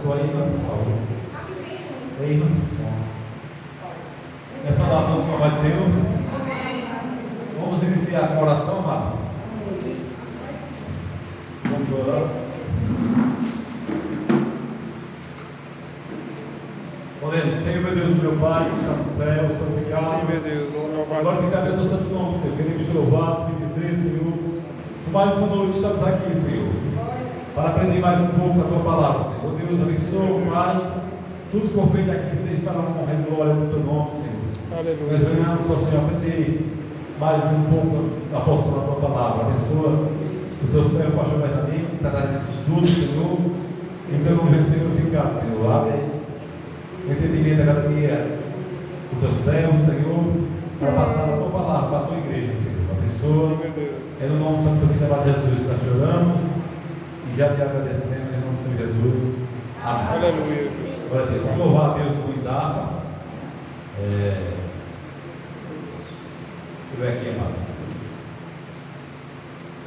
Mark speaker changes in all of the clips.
Speaker 1: pastor Eima, por favor. Eima. É saudável todos com a paz do Senhor? Vamos iniciar com a oração, Márcio. Vamos orar. Oremos, Senhor, meu Deus, meu Pai, que está no céu, Senhor, obrigado.
Speaker 2: Meu Deus,
Speaker 1: Glorificado é o teu santo nome, Senhor. Queremos te louvar, te dizer, Senhor, por mais uma noite estamos aqui, Senhor, para aprender mais um pouco da tua palavra, Senhor. Deus, abençoe, Pai, tudo que for feito aqui seja para a honra e glória do teu nome, Senhor.
Speaker 2: Aleluia.
Speaker 1: Nós venhamos, ó Senhor, aprender mais um pouco da apóstolo da tua palavra. Abençoa o teu servo, pastor Bernardino, que está dando esse estudo, Senhor. E pelo nome do Senhor, obrigado, Senhor. Abre o entendimento da cada dia do teu servo, Senhor, para passar a tua palavra para a tua igreja, Senhor. Abençoa. É no nome santo do Filho de Jesus que nós choramos e já te agradecemos em nome do Senhor Jesus. Amém.
Speaker 2: Aleluia.
Speaker 1: Glória a Deus. Vamos louvar a Deus com etapa. Deixa eu ver aqui, amados.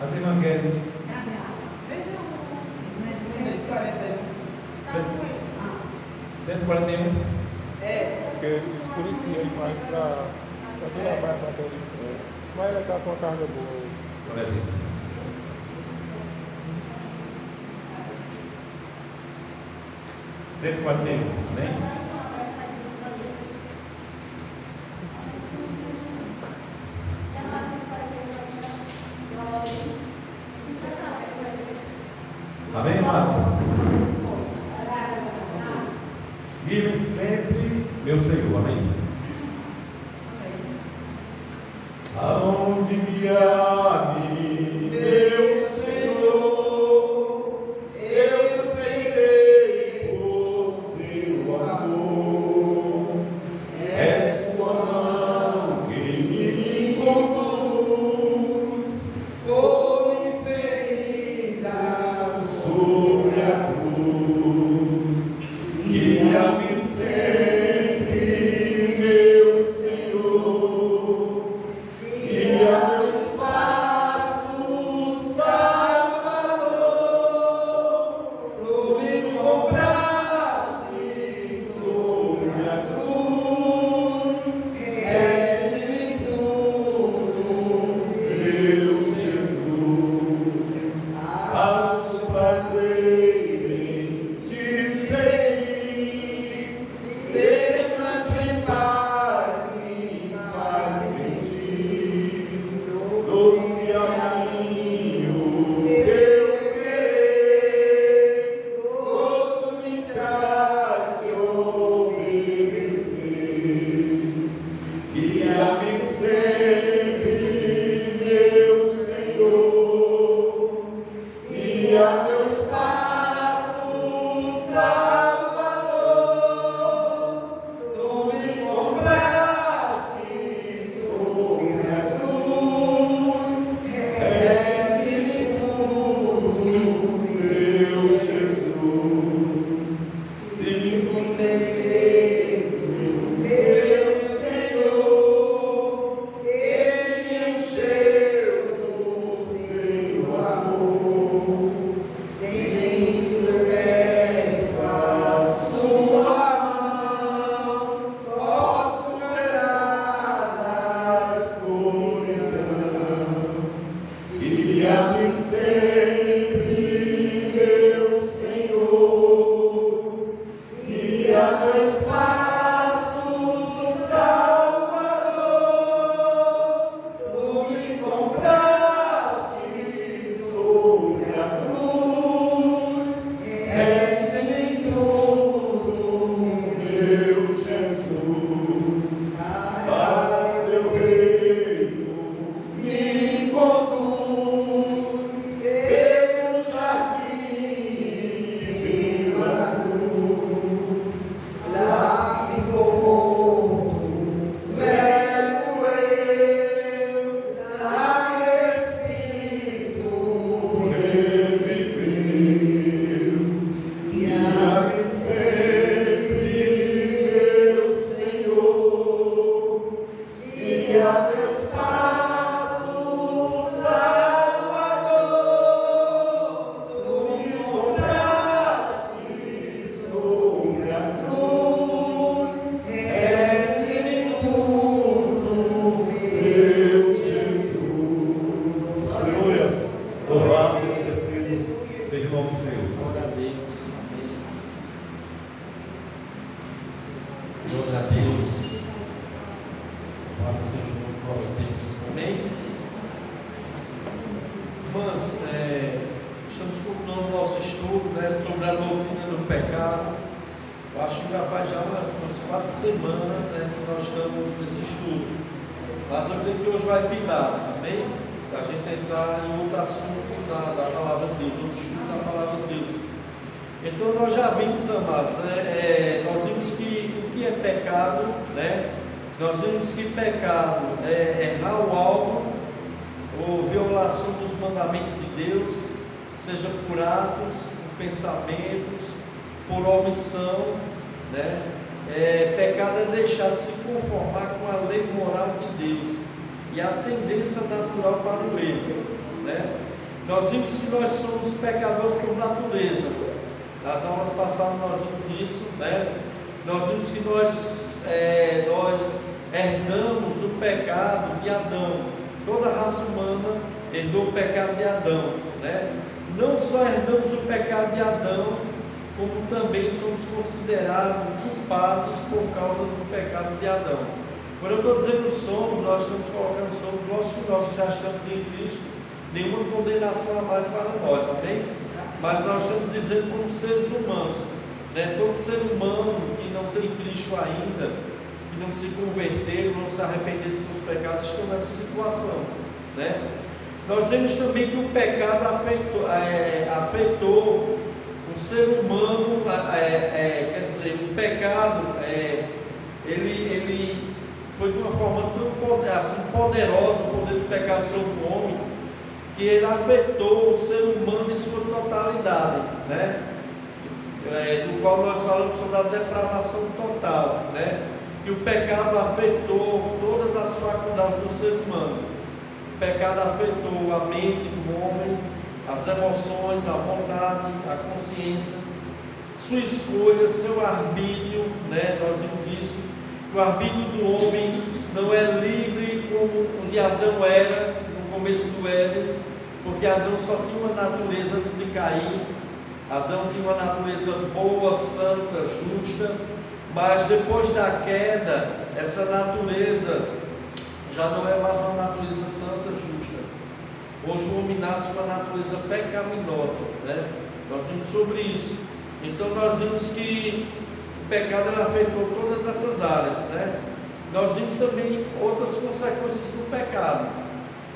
Speaker 1: As irmãs querem.
Speaker 3: Veja os
Speaker 1: 141.
Speaker 2: Porque escurecia demais para derramar a bateria. Mas ela está com a carga boa.
Speaker 1: Glória a Deus. Sempre vai ter, né? Amém, Márcia? Guie-me sempre, meu Senhor. Amém? Aonde guiar-me, meu Senhor, eu seguirei o seu amor. É sua mão que me conduz, foi ferida sobre a cruz. Guia-me sempre, meu Senhor, guia meus passos, Salvador. Tu me compraste sobre a cruz, rege-me tudo, meu Jesus. Acho prazer em te seguir, descanso em paz me faz sentir. Doce caminho eu querer, gosto me traz de obedecer. Guia-me sempre, meu Senhor, guia meus passos, Salvador. Tu me compraste sobre a cruz, rege-me tudo, meu Jesus. Sigo segredo, meu Senhor, Ele me encheu do seu amor. Sinto perto a sua mão, posso andar na escuridão. Guia-me sempre, meu Senhor, guia meus passos, Salvador. Tu me compraste sobre a cruz, rege-me tudo, meu Jesus. Para seu reino me conduz,
Speaker 4: irmãs, estamos continuando o nosso estudo, né, sobre a doutrina do pecado. Eu acho que já faz umas 4 semanas, né, que nós estamos nesse estudo. Mas eu creio que hoje vai virar, amém? A gente entrar em outro assunto da palavra de Deus, outro estudo da palavra de Deus. Então nós já vimos, amados, nós vimos que o que é pecado, né? Nós vimos que pecado é errar o alvo, ou violação dos mandamentos de Deus, seja por atos, por pensamentos, por omissão, né? Pecado é deixar de se conformar com a lei moral de Deus e a tendência natural para o erro, né? Nós vimos que nós somos pecadores por natureza. Nas aulas passadas nós vimos isso, né? Nós vimos que nós herdamos o pecado de Adão. Toda a raça humana herdou o pecado de Adão, né? Não só herdamos o pecado de Adão, como também somos considerados culpados por causa do pecado de Adão. Quando eu estou dizendo somos, nós estamos colocando somos, lógico que nós que já estamos em Cristo, nenhuma condenação a mais para nós, amém? Mas nós estamos dizendo como seres humanos, né? Todo ser humano que não tem Cristo ainda, que não se converteram, não se arrependeram de seus pecados, estão nessa situação, né? Nós vemos também que o pecado afetou o ser humano, quer dizer, o pecado, ele foi de uma forma tão assim, poderosa, o poder do pecado sobre o homem, que ele afetou o ser humano em sua totalidade, né? Do qual nós falamos sobre a depravação total, né? Que o pecado afetou todas as faculdades do ser humano. O pecado afetou a mente do homem, as emoções, a vontade, a consciência, sua escolha, seu arbítrio, né? Nós vimos isso, que o arbítrio do homem não é livre como o de Adão era no começo do Éden, porque Adão só tinha uma natureza antes de cair. Adão tinha uma natureza boa, santa, justa, mas depois da queda, essa natureza já não é mais uma natureza santa, justa. Hoje o homem nasce com uma natureza pecaminosa, né? Nós vimos sobre isso. Então nós vimos que o pecado afetou todas essas áreas, né? Nós vimos também outras consequências do pecado,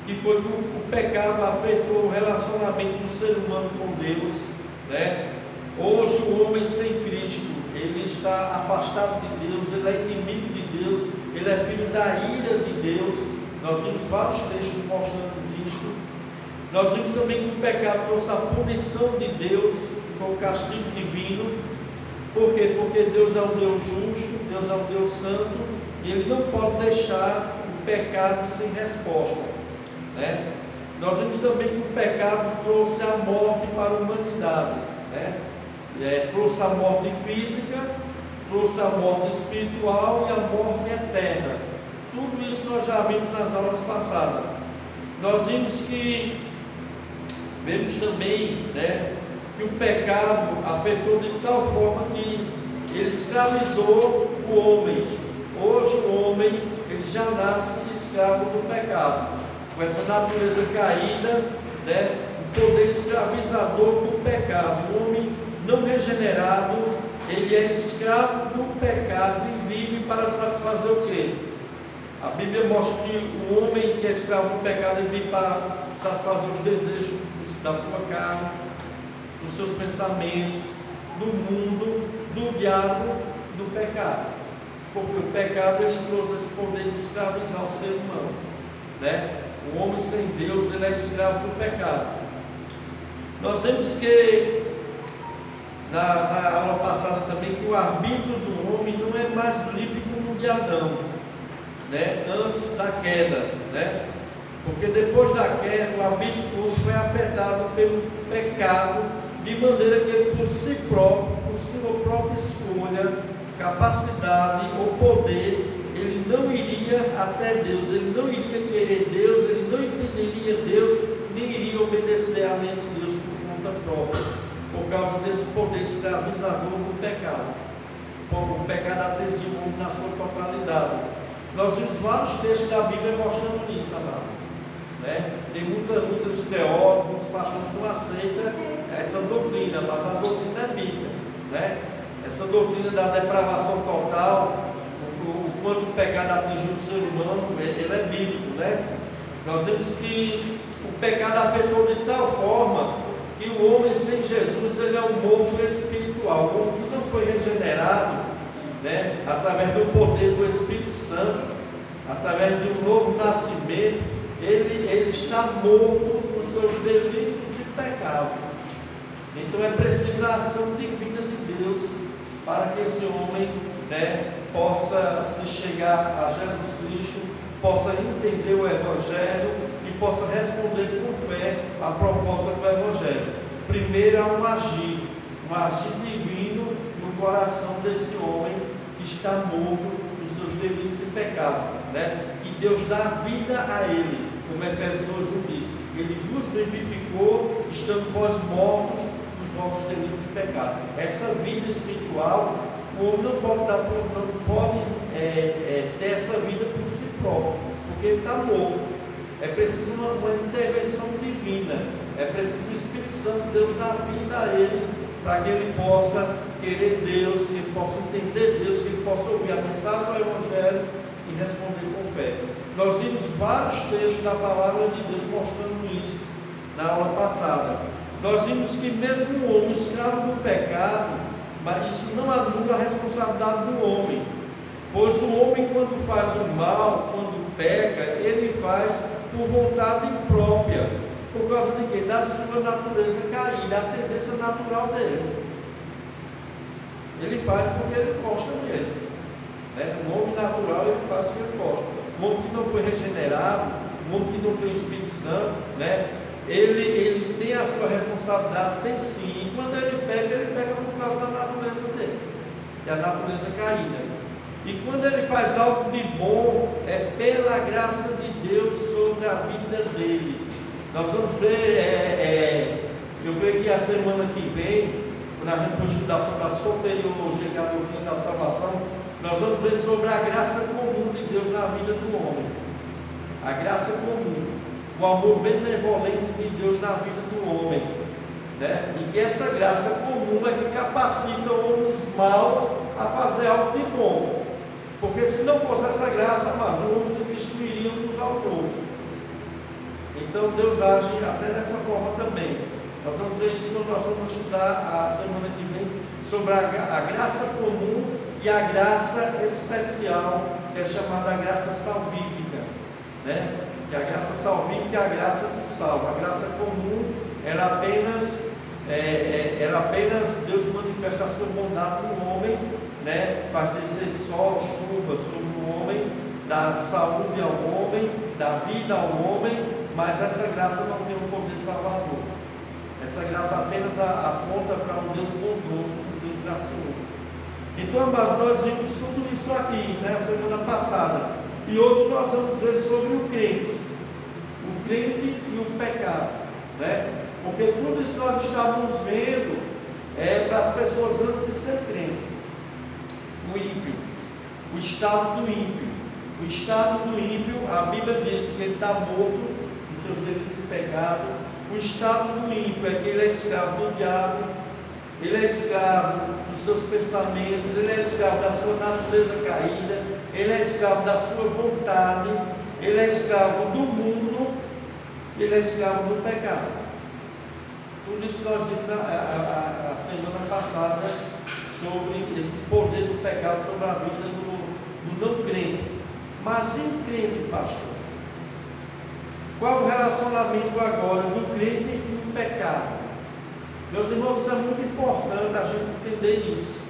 Speaker 4: que foi que o pecado afetou o relacionamento do ser humano com Deus, né? Hoje o homem sem Cristo, ele está afastado de Deus, ele é inimigo de Deus, ele é filho da ira de Deus. Nós vimos vários textos mostrando isso. Nós vimos também que o pecado trouxe a punição de Deus, com o castigo divino. Por quê? Porque Deus é um Deus justo, Deus é um Deus santo, e Ele não pode deixar o pecado sem resposta, né? Nós vimos também que o pecado trouxe a morte para a humanidade, né? Trouxe a morte física, trouxe a morte espiritual e a morte eterna. Tudo isso nós já vimos nas aulas passadas. Nós vimos também, né, que o pecado afetou de tal forma que ele escravizou o homem. Hoje o homem ele já nasce escravo do pecado, com essa natureza caída, né, o poder escravizador do pecado. O homem não regenerado, ele é escravo do pecado e vive para satisfazer o quê? A Bíblia mostra que o homem que é escravo do pecado, ele vive para satisfazer os desejos da sua carne, dos seus pensamentos, do mundo, do diabo, do pecado. Porque o pecado ele trouxe esse poder de escravizar o ser humano, né? O homem sem Deus, ele é escravo do pecado. Nós vemos que na aula passada também que o arbítrio do homem não é mais livre como o de Adão, né? Antes da queda, né? Porque depois da queda o arbítrio do homem foi afetado pelo pecado, de maneira que ele por si próprio, por sua própria escolha, capacidade ou poder, ele não iria até Deus, ele não iria querer Deus, ele não entenderia Deus, nem iria obedecer à lei de Deus por conta própria, por causa desse poder escravizador do pecado. O pecado atingiu o homem na sua totalidade. Nós vimos vários textos da Bíblia mostrando isso, amado, né? Tem muitos teólogos, muitos pastores que não aceitam essa doutrina, mas a doutrina é bíblica, né? Essa doutrina da depravação total, o quanto o pecado atingiu o ser humano, ele é bíblico, né? Nós vemos que o pecado afetou de tal forma que o homem sem Jesus, ele é um morto espiritual. O homem que não foi regenerado, né, através do poder do Espírito Santo, através de um novo nascimento, ele está morto nos seus delitos e pecados. Então é preciso a ação divina de Deus para que esse homem, né, possa se chegar a Jesus Cristo, possa entender o Evangelho e possa responder com fé à proposta do Evangelho. Primeiro é um agir divino no coração desse homem que está morto nos seus delitos e pecados, né? Que Deus dá vida a ele, como Efésios 2:1 diz. Ele vos vivificou, estando vós mortos nos vossos delitos e pecados. Essa vida espiritual, o homem não pode ter essa vida por si próprio, porque ele está morto. É preciso uma intervenção divina, é preciso o Espírito Santo de Deus dar vida a ele, para que ele possa querer Deus, que ele possa entender Deus, que ele possa ouvir a mensagem do Evangelho e responder com fé. Nós vimos vários textos da palavra de Deus mostrando isso na aula passada. Nós vimos que mesmo o homem escravo do pecado, mas isso não anula a responsabilidade do homem, pois o homem, quando faz o mal, quando peca, ele faz por vontade própria, por causa de quê? Da sua natureza caída, a tendência natural dele. Ele faz porque ele gosta mesmo, né? O homem natural, ele faz porque ele gosta. O homem que não foi regenerado, o homem que não tem o Espírito Santo, né? Ele tem a sua responsabilidade, tem sim. E quando ele pega por causa da natureza dele, que é a natureza caída. E quando ele faz algo de bom, é pela graça de Deus sobre a vida dele. Nós vamos ver, eu creio que a semana que vem, quando a gente for estudar sobre a soteriologia, que é a doutrina da salvação, nós vamos ver sobre a graça comum de Deus na vida do homem. A graça comum, o amor benevolente de Deus na vida do homem, né? E que essa graça comum é que capacita homens maus a fazer algo de bom. Porque se não fosse essa graça, mas os homens se destruiriam uns aos outros. Então Deus age até dessa forma também. Nós vamos ver isso quando nós vamos estudar a semana que vem sobre a graça comum e a graça especial, que é chamada graça salvífica, né? Que a graça salvífica é a graça que salva. A graça comum, ela apenas Deus manifesta a sua bondade no homem, né? Faz descer sol, chuva sobre o homem, dá saúde ao homem, dá vida ao homem, mas essa graça não tem um poder salvador. Essa graça apenas aponta para um Deus bondoso, um Deus gracioso. Então, mas nós vimos tudo isso aqui, né, semana passada. E hoje nós vamos ver sobre o crente e o pecado, né? Porque tudo isso nós estávamos vendo para as pessoas antes de ser crente. O ímpio, o estado do ímpio. O estado do ímpio, a Bíblia diz que ele está morto nos seus delitos e pecados. O estado do ímpio é que ele é escravo do diabo, ele é escravo dos seus pensamentos, ele é escravo da sua natureza caída, ele é escravo da sua vontade, ele é escravo do mundo, ele é escravo do pecado. Tudo isso nós vimos a semana passada sobre esse poder do pecado sobre a vida do não crente. Mas e o crente, pastor? Qual o relacionamento agora do crente e do pecado? Meus irmãos, isso é muito importante a gente entender isso.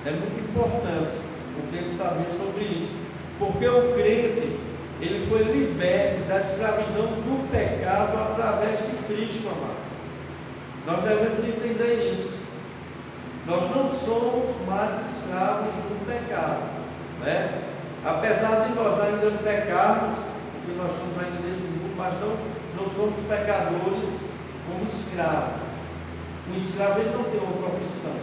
Speaker 4: É muito importante o crente saber sobre isso. Porque o crente, ele foi liberto da escravidão do pecado através de Cristo, amado. Nós devemos entender isso. Nós não somos mais escravos do pecado, né? Apesar de nós ainda pecarmos, porque nós estamos ainda nesse mundo, mas não somos pecadores como escravo. O escravo, ele não tem outra opção.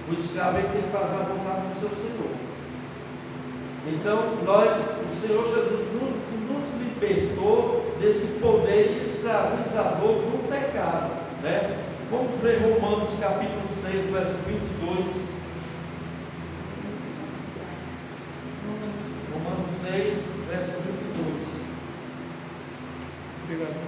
Speaker 4: O escravo, ele tem que fazer a vontade do seu Senhor. Então, o Senhor Jesus nos libertou desse poder escravizador do pecado, né? Vamos ler Romanos capítulo 6, verso 22. Romanos 6, verso 22.
Speaker 2: Obrigado.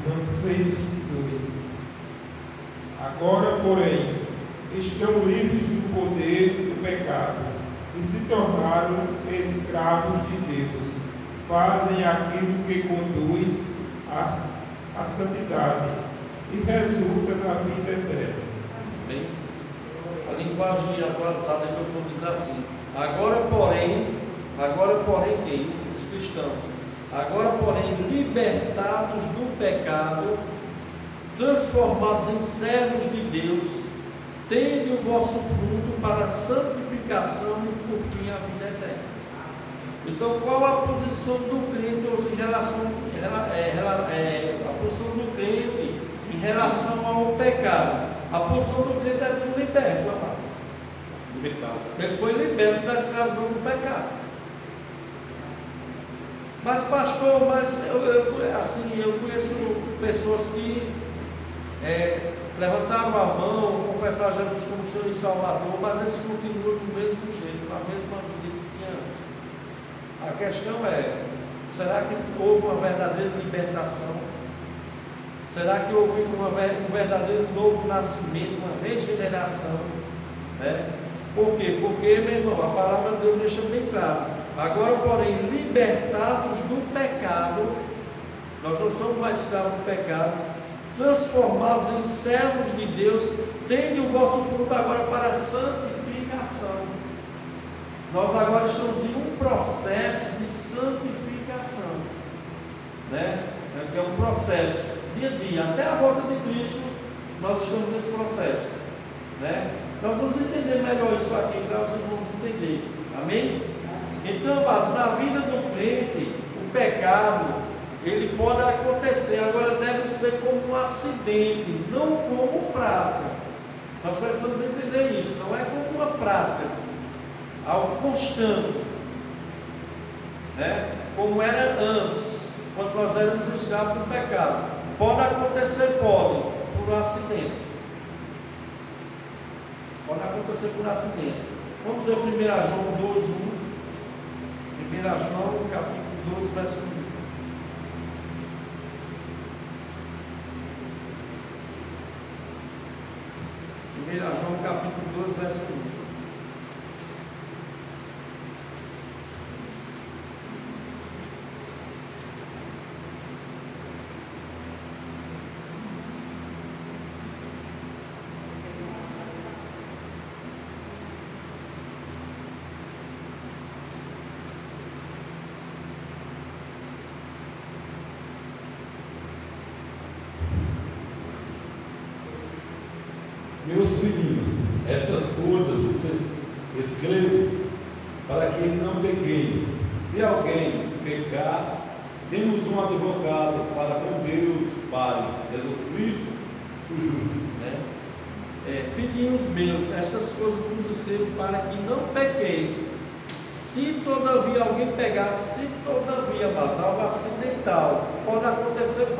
Speaker 1: Romanos
Speaker 2: 6, 22. Agora, porém, estão livres do poder do pecado e se tornaram escravos de Deus. Fazem aquilo que conduz à santidade e resulta na vida eterna.
Speaker 4: Bem, a linguagem atualizada diz assim: agora porém quem? Os cristãos. Agora, porém, libertados do pecado, transformados em servos de Deus, tende o vosso fruto para a santificação e por fim a vida eterna. Então, qual a posição do crente, ou seja, a posição do crente em relação ao pecado? A posição do crente é de liberto, amados. Ele foi liberto da escravidão do pecado. Mas pastor, eu conheço pessoas que levantaram a mão, confessaram Jesus como Senhor e Salvador, mas eles continuam do mesmo jeito, na mesma vida que tinha antes. A questão é, será que houve uma verdadeira libertação? Será que houve um verdadeiro novo nascimento, uma regeneração? Né? Por quê? Porque, meu irmão, a palavra de Deus deixa bem claro. Agora, porém, libertados do pecado, nós não somos mais escravos do pecado, transformados em servos de Deus, tende o vosso fruto agora para a santificação. Nós agora estamos em um processo de santificação, né? Que é um processo dia a dia, até a volta de Cristo, nós estamos nesse processo, né? Nós vamos entender melhor isso aqui, para os irmãos entenderem, amém? Então, mas na vida do crente, o pecado, ele pode acontecer, agora deve ser como um acidente, não como prática. Nós precisamos entender isso, não é como uma prática, algo constante, né? Como era antes, quando nós éramos escravos do pecado. Pode acontecer, pode, por um acidente. Pode acontecer por um acidente. Vamos ver 1 João 2, 1. 1 João, capítulo 2, verso 1. 1 João, capítulo 2, verso 1.
Speaker 1: Meus filhinhos, estas coisas vocês escrevo para que não pequeis. Se alguém pecar, temos um advogado para com Deus, Pai, Jesus Cristo, o justo.
Speaker 4: Né? Filhinhos meus, estas coisas vos escrevo para que não pequeis. Se todavia alguém pegar, se todavia, mas algo acidental, pode acontecer,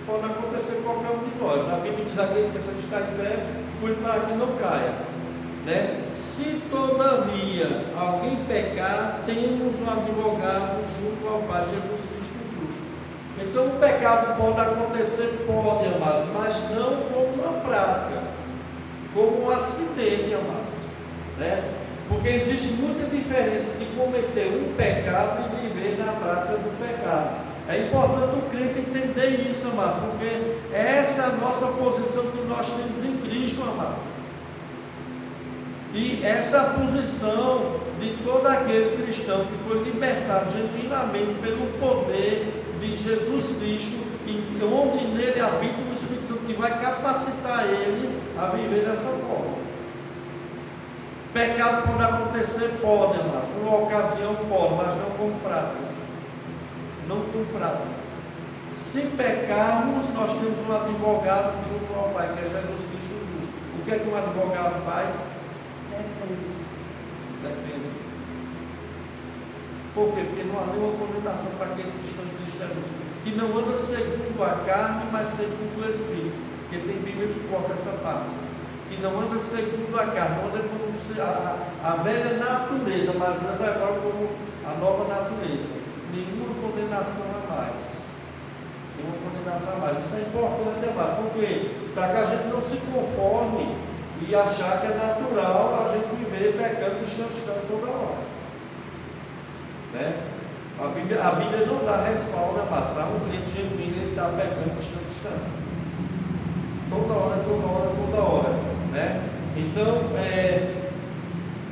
Speaker 4: pode acontecer qualquer um de nós. A Bíblia diz: aquele que está em pé, cuide para que não caia, né? Se todavia alguém pecar, temos um advogado junto ao Pai, Jesus Cristo justo. Então o pecado pode acontecer, pode, amados, mas não como uma prática, como um acidente, amados, né? Porque existe muita diferença de cometer um pecado e viver na prática do pecado. É importante o crente entender isso, amados, porque essa é a nossa posição que nós temos em Cristo, amado. E essa posição de todo aquele cristão que foi libertado genuinamente pelo poder de Jesus Cristo, e onde nele habita o Espírito Santo, que vai capacitar ele a viver dessa forma. Pecado pode acontecer? Pode, mas por uma ocasião pode, mas não como prática. Não como prática. Se pecarmos, nós temos um advogado junto ao Pai, que é Jesus Cristo justo. O que é que um advogado faz? Defende. Por quê? Porque não há nenhuma condenação para aqueles que estão em Cristo Jesus, que não anda segundo a carne, mas segundo o Espírito. Porque tem Bíblia que coloca essa parte. Que não anda segundo a carne, não anda como a velha natureza, mas anda agora como a nova natureza. Nenhuma condenação a mais. Nenhuma condenação a mais. Isso é importante, mais. Por quê? Para que a gente não se conforme e achar que é natural a gente viver pecando e estando toda hora. Né? A Bíblia não dá respaldo, mas para um crente genuíno ele está pecando e estando. Toda hora, toda hora, toda hora. Né? Então,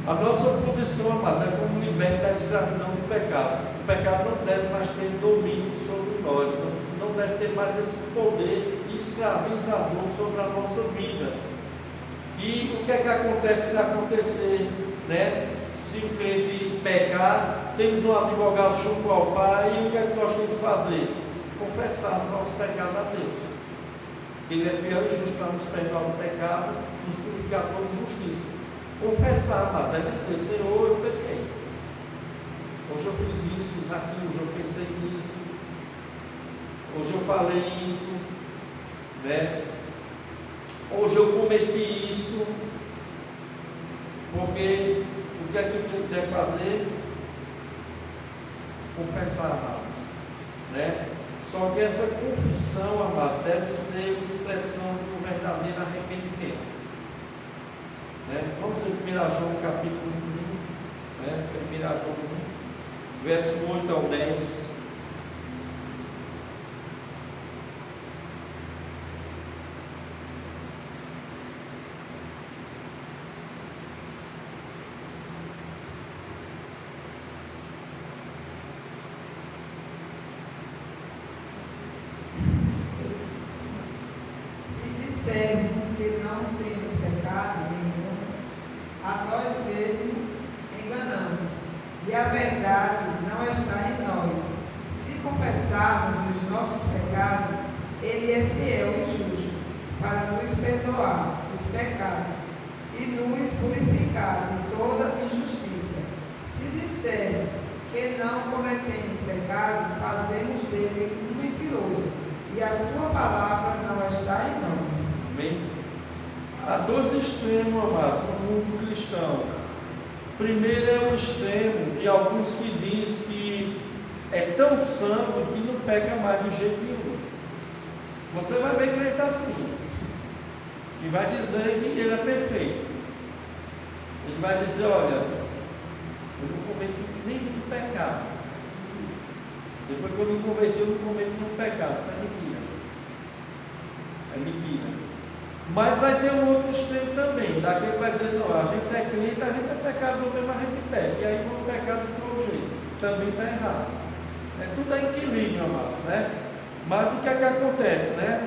Speaker 4: a nossa posição, mas é como liberto da escravidão do pecado. O pecado não deve mais ter domínio sobre nós, não deve ter mais esse poder escravizador sobre a nossa vida. E o que é que acontece se acontecer, né? Se o crente pecar, temos um advogado junto ao Pai, e o que é que nós temos que fazer? Confessar o nosso pecado a Deus. Ele é fiel e justo para nos perdoar o pecado, nos purificar toda justiça. Confessar, mas é dizer, Senhor, eu pequei. Hoje eu fiz isso, fiz aquilo, hoje eu pensei nisso, hoje eu falei isso, né? Hoje eu cometi isso, porque o que é que tu deve fazer? Confessar, amados, né? Só que essa confissão, amados, deve ser uma expressão do verdadeiro arrependimento. Né? Vamos em 1 João capítulo 1, né? 1 João 1, verso 8 ao 10.
Speaker 5: Dissermos que não temos pecado nenhum, a nós mesmos enganamos, e a verdade não está em nós. Se confessarmos os nossos pecados, Ele é fiel e justo para nos perdoar os pecados e nos purificar de toda injustiça. Se dissermos que não cometemos pecado, fazemos dele um mentiroso, e a sua palavra não está em nós.
Speaker 4: Amém? Há dois extremos, amados, no mundo cristão. Primeiro é o extremo de alguns que diz que é tão santo que não peca mais de jeito nenhum. Você vai ver crente assim, e vai dizer que ele é perfeito. Ele vai dizer, olha, eu não cometo nenhum pecado. Depois que eu me converti, eu não cometo nenhum pecado. Isso é mentira. É mentira. Mas vai ter um outro extremo também, daquele que vai dizer, não, a gente é crente, a gente é pecador mesmo, a gente peca. E aí quando o pecado de todo jeito, também está errado. Tudo é equilíbrio, amados, né? Mas o que é que acontece, né?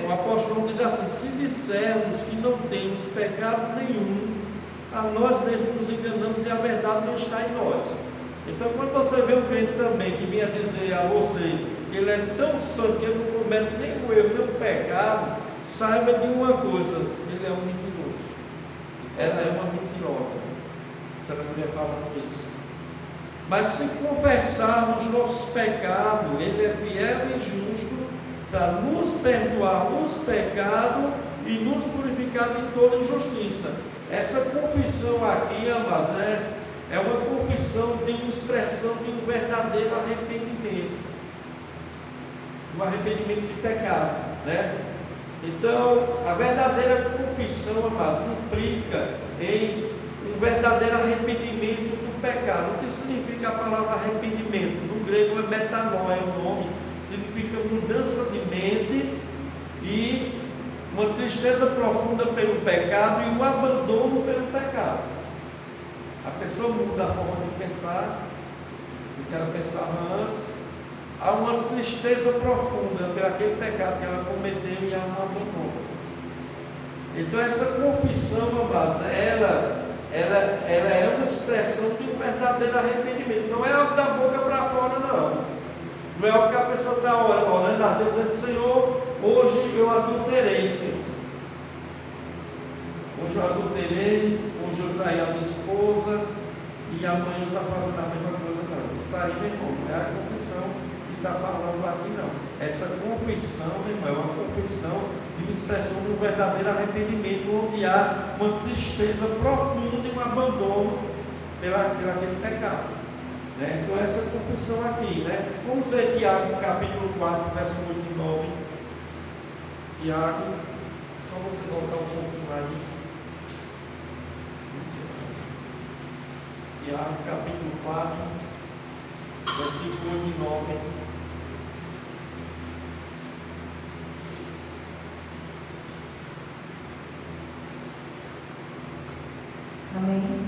Speaker 4: O apóstolo João diz assim, se dissermos que não temos pecado nenhum, a nós mesmos nos enganamos e a verdade não está em nós. Então quando você vê um crente também que vinha dizer a você que ele é tão santo que ele não comete nenhum erro, nenhum pecado, saiba de uma coisa, ele é um mentiroso. Ela é uma mentirosa. Você vai ver falando isso. Mas se confessarmos nossos pecados, ele é fiel e justo para nos perdoar os pecados e nos purificar de toda injustiça. Essa confissão aqui, amados, é uma confissão de uma expressão de um verdadeiro arrependimento. Um arrependimento de pecado, né? Então, a verdadeira confissão, amados, implica em um verdadeiro arrependimento do pecado. O que significa a palavra arrependimento? No grego é metanoia, o nome. Significa mudança de mente e uma tristeza profunda pelo pecado e um abandono pelo pecado. A pessoa muda a forma de pensar, do que ela pensava antes. Há uma tristeza profunda por aquele pecado que ela cometeu e ela não abandonou. Então essa confissão, amados, ela é uma expressão de um verdadeiro arrependimento. Não é algo da boca para fora, não. Não é algo que a pessoa está orando a Deus e dizendo: Senhor, hoje eu adulterei, Senhor. Hoje eu adulterei, hoje eu traí a minha esposa e amanhã eu estou fazendo a mesma coisa, não. Isso aí, meu irmão, não é a confissão que está falando aqui, não. Essa confissão, meu irmão, é uma confissão de uma expressão de um verdadeiro arrependimento, onde há uma tristeza profunda e um abandono pelaquele pecado. Né? Então essa confissão aqui, né? Vamos ver Tiago capítulo 4, verso 8 e 9. Tiago, só você voltar um pouquinho aí. Tiago capítulo 4, versículo 8 e 9.
Speaker 5: Amém.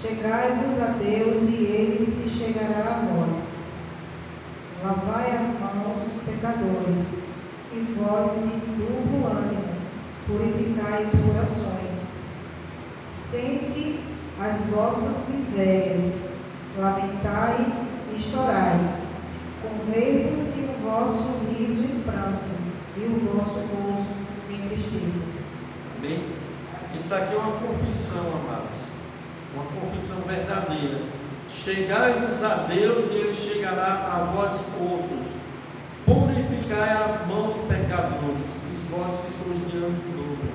Speaker 5: Chegai-vos a Deus e Ele se chegará a vós. Lavai as mãos, pecadores, e vós de duro ânimo, purificai os corações. Sente as vossas misérias, lamentai e chorai. Converta-se o vosso riso em pranto e o vosso gozo em tristeza.
Speaker 4: Amém? Isso aqui é uma confissão, amados. Uma confissão verdadeira. Chegai-vos a Deus e Ele chegará a vós outros. Purificai as mãos, pecadores, os vós que sois de ânimo novo.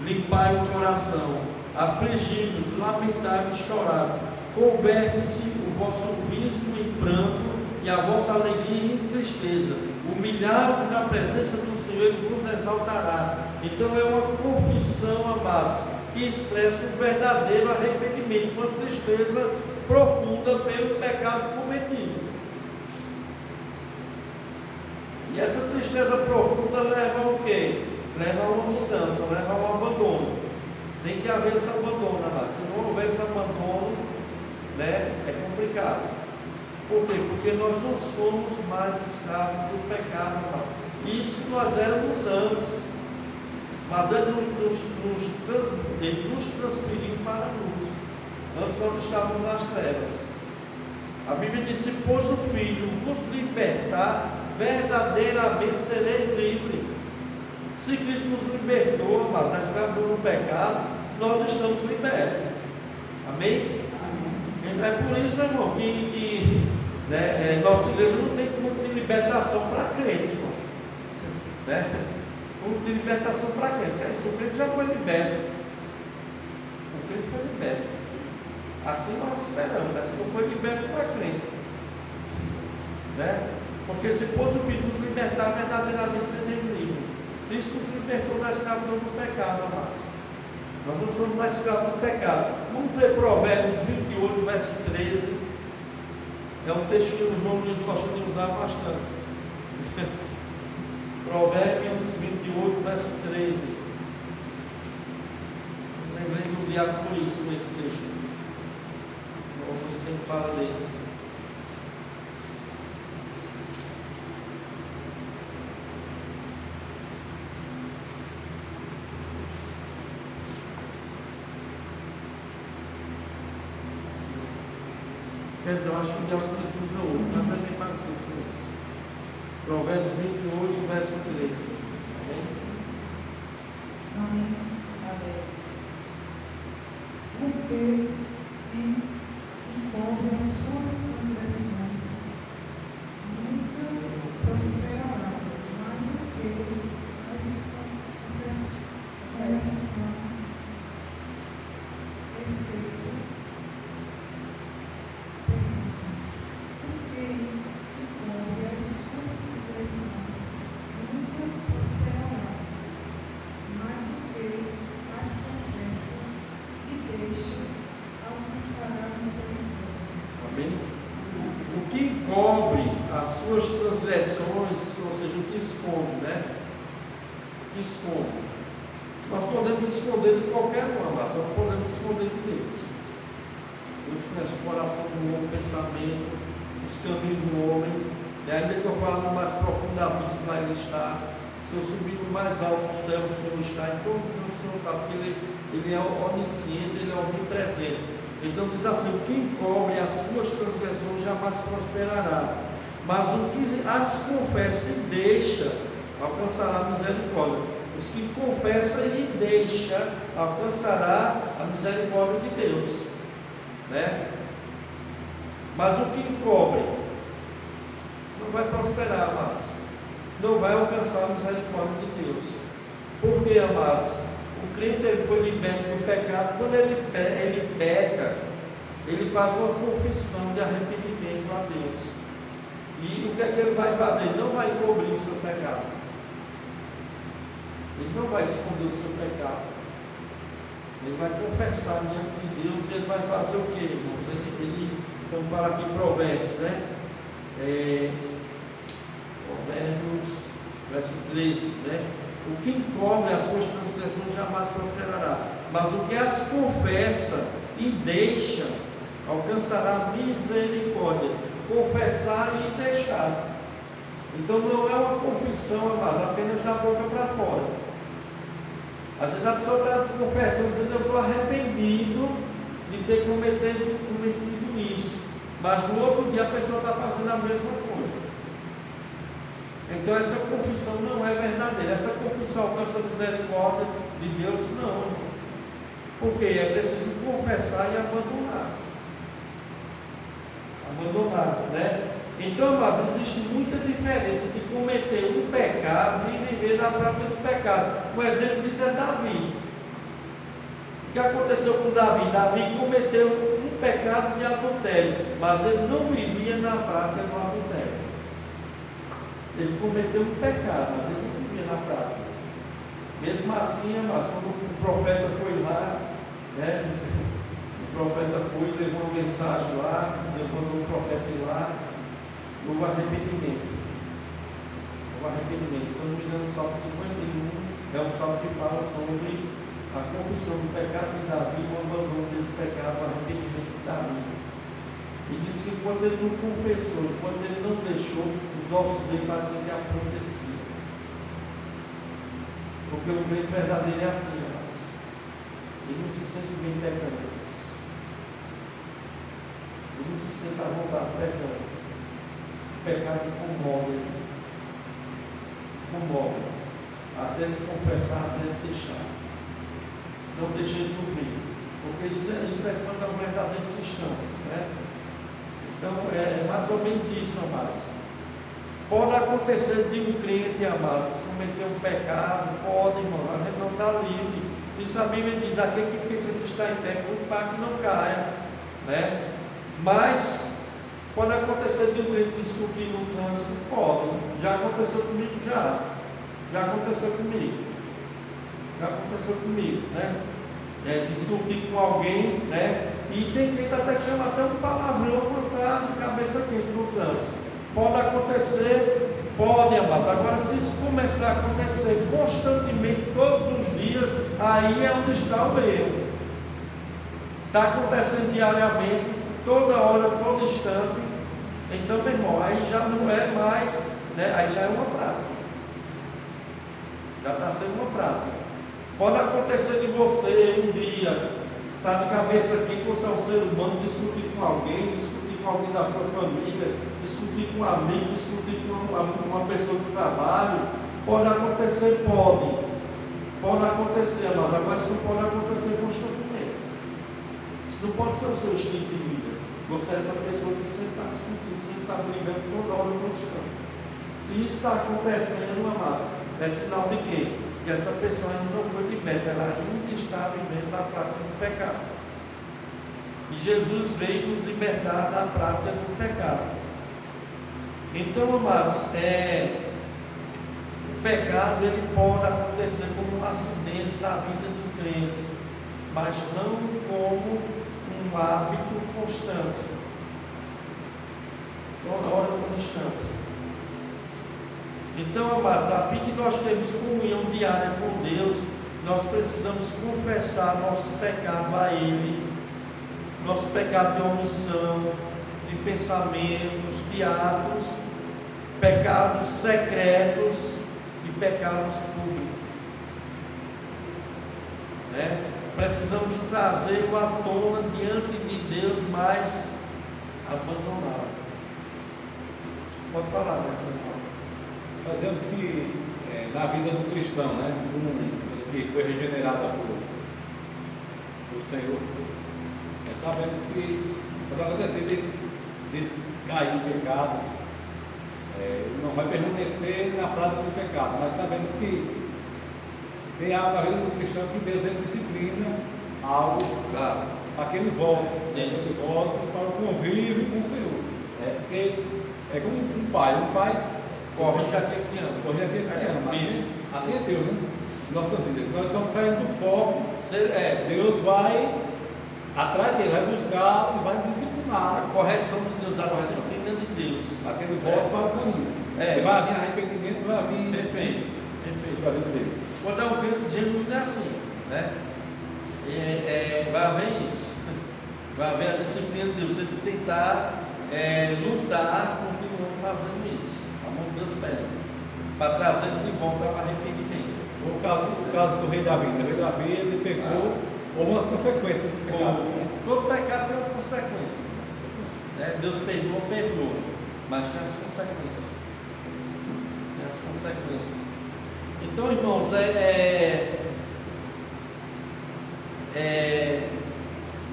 Speaker 4: Limpai o coração, afligi-vos, lamentai e chorai. Converte-se o vosso riso em pranto e a vossa alegria em tristeza. Humilhai-vos na presença do Senhor, Ele vos exaltará. Então é uma confissão, amados, que expressa um verdadeiro arrependimento, uma tristeza profunda pelo pecado cometido. E essa tristeza profunda leva ao quê? Leva a uma mudança, leva ao abandono. Tem que haver esse abandono, amados. Se não houver esse abandono, né, é complicado. Por quê? Porque nós não somos mais escravos do pecado, amados. Isso nós éramos antes. Mas Ele nos transferiu para a luz. Antes nós estávamos nas trevas. A Bíblia diz: se pois o Filho nos libertar, verdadeiramente serei livre. Se Cristo nos libertou, mas da escravidão do pecado, nós estamos libertos. Amém? Amém. É por isso, irmão, que nossa igreja não tem culto de libertação para crente, irmão. Né? Culto de libertação para crente. É isso, o crente já foi liberto. O crente foi liberto. Assim nós esperamos. Assim não foi liberto para crente. Né? Porque se fosse o Filho nos libertar, verdadeiramente seria livre. Cristo nos libertou da escravidão do pecado, amados. Nós não somos mais escravos do pecado. Vamos ver Provérbios 28, verso 13. É um texto que os irmãos gostam de usar bastante. Provérbios 28, verso 13. Lembrei do diabo por isso nesse texto. Eu sempre falo dele. Quer dizer, eu acho que o diabo usa outro, mas é bem parecido com isso. Provérbios 28, verso 13.
Speaker 5: Amém. Amém. Porque encobre as suas transgressões, nunca prosperará, mais do que as confissão perfeita. Porque encobre as suas transgressões, nunca prosperará, mais do que as confessa e deixa alcançará a misericórdia.
Speaker 4: Amém? O que encobre as suas transgressões, ou seja, o que esconde, né? O que esconde. Nós podemos esconder de qualquer um, mas não podemos esconder de Deus. Deus conhece o coração do homem, o pensamento, os caminhos do homem. E ainda que eu fale no mais profundo da abismo, lá Ele está. Se eu subir no mais alto do céu, o Senhor está. Em todo mundo o Senhor está, porque Ele é onisciente, Ele é omnipresente. Então diz assim: o que encobre as suas transgressões jamais prosperará. Mas o que as confessa e deixa, alcançará a misericórdia. Os que confessam e deixa, alcançará a misericórdia de Deus, né? Mas o que encobre não vai prosperar, amados. Não vai alcançar a misericórdia de Deus. Por quê, amados? O crente ele foi liberto do pecado. Quando ele peca, ele faz uma confissão de arrependimento a Deus. E o que é que ele vai fazer? Ele não vai encobrir o seu pecado. Ele não vai esconder o seu pecado. Ele vai confessar diante de Deus e ele vai fazer o quê, irmãos? Vamos falar aqui em Provérbios, né? Provérbios, verso 13, né? O que encobre as suas transgressões jamais prosperará, mas o que as confessa e deixa, alcançará misericórdia. Confessar e deixar. Então não é uma confissão, mas apenas da boca para fora. Às vezes a pessoa está confessando, dizendo: eu estou arrependido de ter cometido isso. Mas no outro dia a pessoa está fazendo a mesma coisa. Então essa confissão não é verdadeira. Essa confissão alcança a misericórdia de Deus? Não, irmãos. Porque é preciso confessar e abandonar. Né? Então, mas existe muita diferença de cometer um pecado e viver na prática do pecado. Um exemplo disso é Davi. O que aconteceu com Davi? Davi cometeu um pecado de adultério, mas ele não vivia na prática do adultério. Ele cometeu um pecado, mas ele não vivia na prática. Mesmo assim, mas quando o profeta foi lá, né? O profeta foi, levou uma mensagem lá, mandou o profeta ir lá, no arrependimento. O arrependimento, se eu não me engano, o Salmo 51 é um salmo que fala sobre a confissão do pecado de Davi, o abandono desse pecado, o arrependimento de Davi. E diz que quando ele não confessou, quando ele não deixou, os ossos dele pareciam que apodreciam. Porque o crente verdadeiro é assim, amados. Ele não se sente bem pecando. Ele não se sente à vontade pecando. O pecado incomoda ele. Incomoda. Até ele confessar, até ele deixar. Não deixa ele dormir. Porque isso é quando é um verdadeiro cristão. Né? Então é mais ou menos isso, amados. Pode acontecer de um crente, amados, cometer um pecado, pode, irmão, a gente não está livre. Isso a Bíblia diz: aquele que pensa que está em pé, para que não caia. Né? Mas pode acontecer de um crente discutir no trânsito? Pode. Já aconteceu comigo, já aconteceu comigo. Né? Discutir com alguém, né? E tem crente até que chama até um palavrão quando está de cabeça quente no trânsito. Pode acontecer, pode, amados. Agora, se isso começar a acontecer constantemente, todos os dias, aí é onde está o erro. Está acontecendo diariamente, toda hora, todo instante. Então, meu irmão, aí já não é mais, né? Aí já é uma prática. Já está sendo uma prática. Pode acontecer de você um dia estar de cabeça aqui, você é um ser humano, discutir com alguém da sua família, discutir com um amigo, discutir com uma pessoa do trabalho. Pode acontecer, pode acontecer, mas agora isso não pode acontecer constantemente. Isso não pode ser o seu estilo de vida. Você é essa pessoa que sempre está discutindo, sempre está brigando toda hora no instante. Se isso está acontecendo, amados, é sinal de quê? Que essa pessoa ainda não foi liberta, ela ainda está vivendo na prática do pecado. E Jesus veio nos libertar da prática do pecado. Então, amados, o pecado ele pode acontecer como um acidente na vida do crente, mas não como um hábito constante. Toda hora constante. Então, amados, a fim de nós termos comunhão diária com Deus, nós precisamos confessar nossos pecados a Ele, nosso pecado de omissão, de pensamentos, de atos, pecados secretos e pecados públicos. Né? Precisamos trazê-lo à tona diante de Deus, mas abandonado. Pode falar, né?
Speaker 1: Nós vemos que na vida do cristão, né, que foi regenerada pelo Senhor, nós sabemos que quando acontecer desse cair em pecado, não vai permanecer na prática do pecado. Nós sabemos que tem algo na vida do cristão que Deus disciplina algo para que ele volte. Ele volte para o convívio com o Senhor. Porque é como um pai
Speaker 4: Corrige aquele que ama.
Speaker 1: Corrige aquele que ama. Assim é Deus, né? Nossas vidas. Nós estamos saindo do foco. Deus vai atrás dele, vai buscar e vai disciplinar.
Speaker 4: A correção de Deus, a disciplina de Deus.
Speaker 1: Para que ele volte para o caminho. Vai haver arrependimento, vai haver. Perfeito. Para a vida dele.
Speaker 4: Quando é um crente genuíno é assim, né? Vai haver isso. Vai haver a disciplina de Deus. Você tem que tentar lutar, continuando fazendo isso. A mão de Deus pesa. Para trazer de volta ao arrependimento.
Speaker 1: O caso do rei Davi. O rei Davi, ele pecou, houve uma consequência desse pecado.
Speaker 4: Todo pecado tem uma consequência. Né? Deus perdoa, mas tem as consequências. Tem as consequências. Então, irmãos,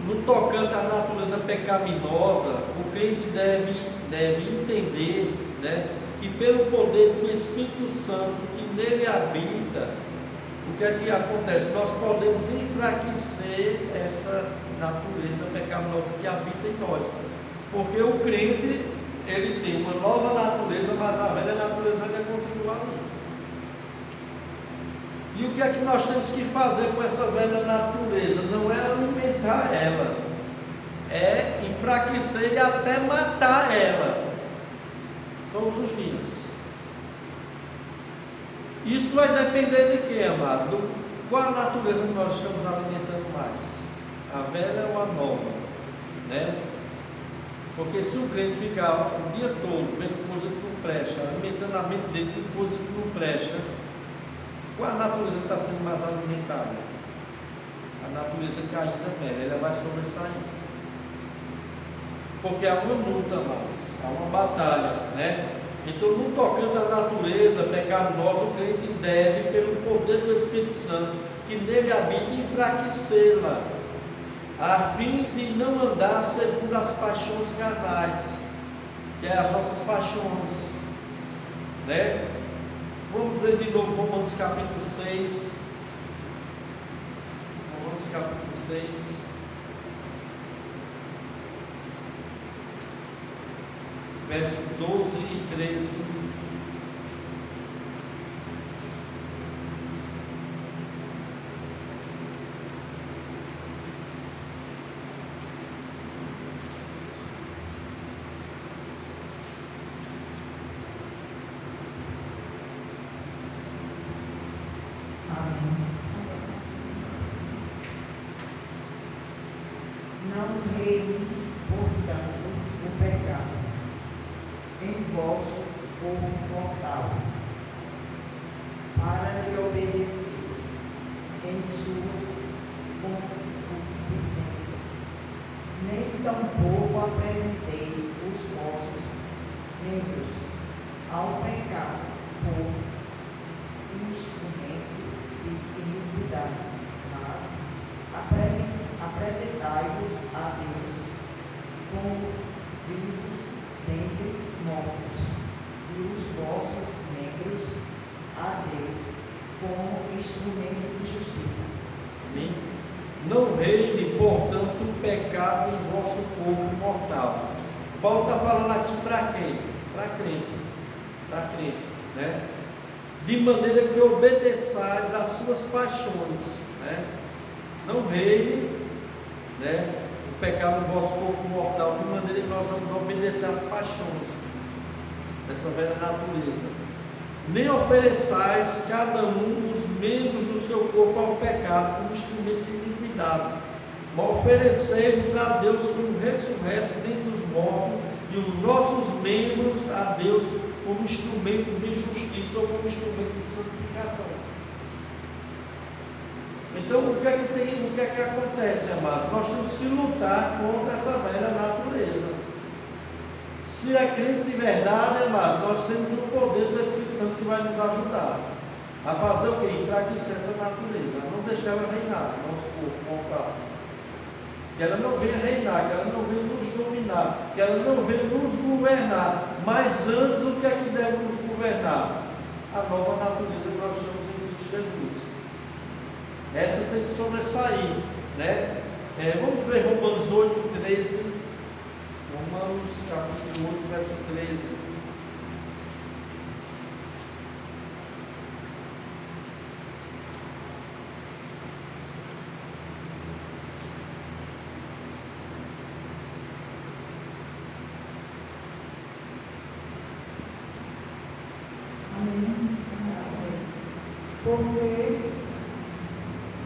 Speaker 4: no tocante à natureza pecaminosa, o crente deve entender, né, que pelo poder do Espírito Santo que nele habita, o que é que acontece? Nós podemos enfraquecer essa natureza pecaminosa que habita em nós, porque o crente, ele tem uma nova natureza, mas a velha natureza ainda continua ali. E o que é que nós temos que fazer com essa velha natureza? Não é alimentar ela, é enfraquecer e até matar ela, todos os dias. Isso vai depender de quê, amados? Qual a natureza que nós estamos alimentando mais? A velha ou a nova? Né? Porque se o crente ficar o dia todo vendo coisa que não presta, alimentando a mente dele com coisa que não presta, qual a natureza que está sendo mais alimentada? A natureza caída velha, ela vai sobressair. Porque há uma luta mais, há uma batalha, né? Então, no tocante à natureza pecaminosa, o crente deve, pelo poder do Espírito Santo, que nele habita, enfraquecê-la, a fim de não andar segundo as paixões carnais, que é as nossas paixões, né? Vamos ler de novo Romanos capítulo 6. Romanos capítulo 6. Versos 12 e 13.
Speaker 6: Não reine, portanto, o pecado em vosso corpo mortal, para lhe obedeceres em suas concupiscências. Nem tampouco apresentei os vossos membros ao pecado por instrumento de iniquidade, mas apresentai-vos a Deus como vivos dentre mortos, e os vossos membros a Deus como instrumento de justiça.
Speaker 4: Amém? Não reine, portanto, o pecado em vosso corpo mortal. Paulo está falando aqui para quem? Para crente. Para crente, né? De maneira que obedeçais às suas paixões, né? Não reine, né, o pecado no vosso corpo mortal, de maneira que nós vamos obedecer às paixões dessa velha natureza. nem ofereçais cada um os membros do seu corpo ao pecado como instrumento de iniquidade, mas oferecei-vos a Deus como ressurreto dentre os mortos, e os vossos membros a Deus como instrumento de justiça ou como instrumento de santificação. Então, o que é que acontece, amados? Nós temos que lutar contra essa velha natureza. Se é crente de verdade, amados, nós temos o poder do Espírito Santo que vai nos ajudar a fazer o quê? Enfraquecer essa natureza, a não deixar ela reinar no nosso corpo, que ela não venha reinar, que ela não venha nos dominar, que ela não venha nos governar. Mas antes, o que é que deve nos governar? A nova natureza que nós temos em Cristo Jesus. Essa tem que sobressair, né? Vamos ver Romanos 8:13. Romanos capítulo 8, verso 13.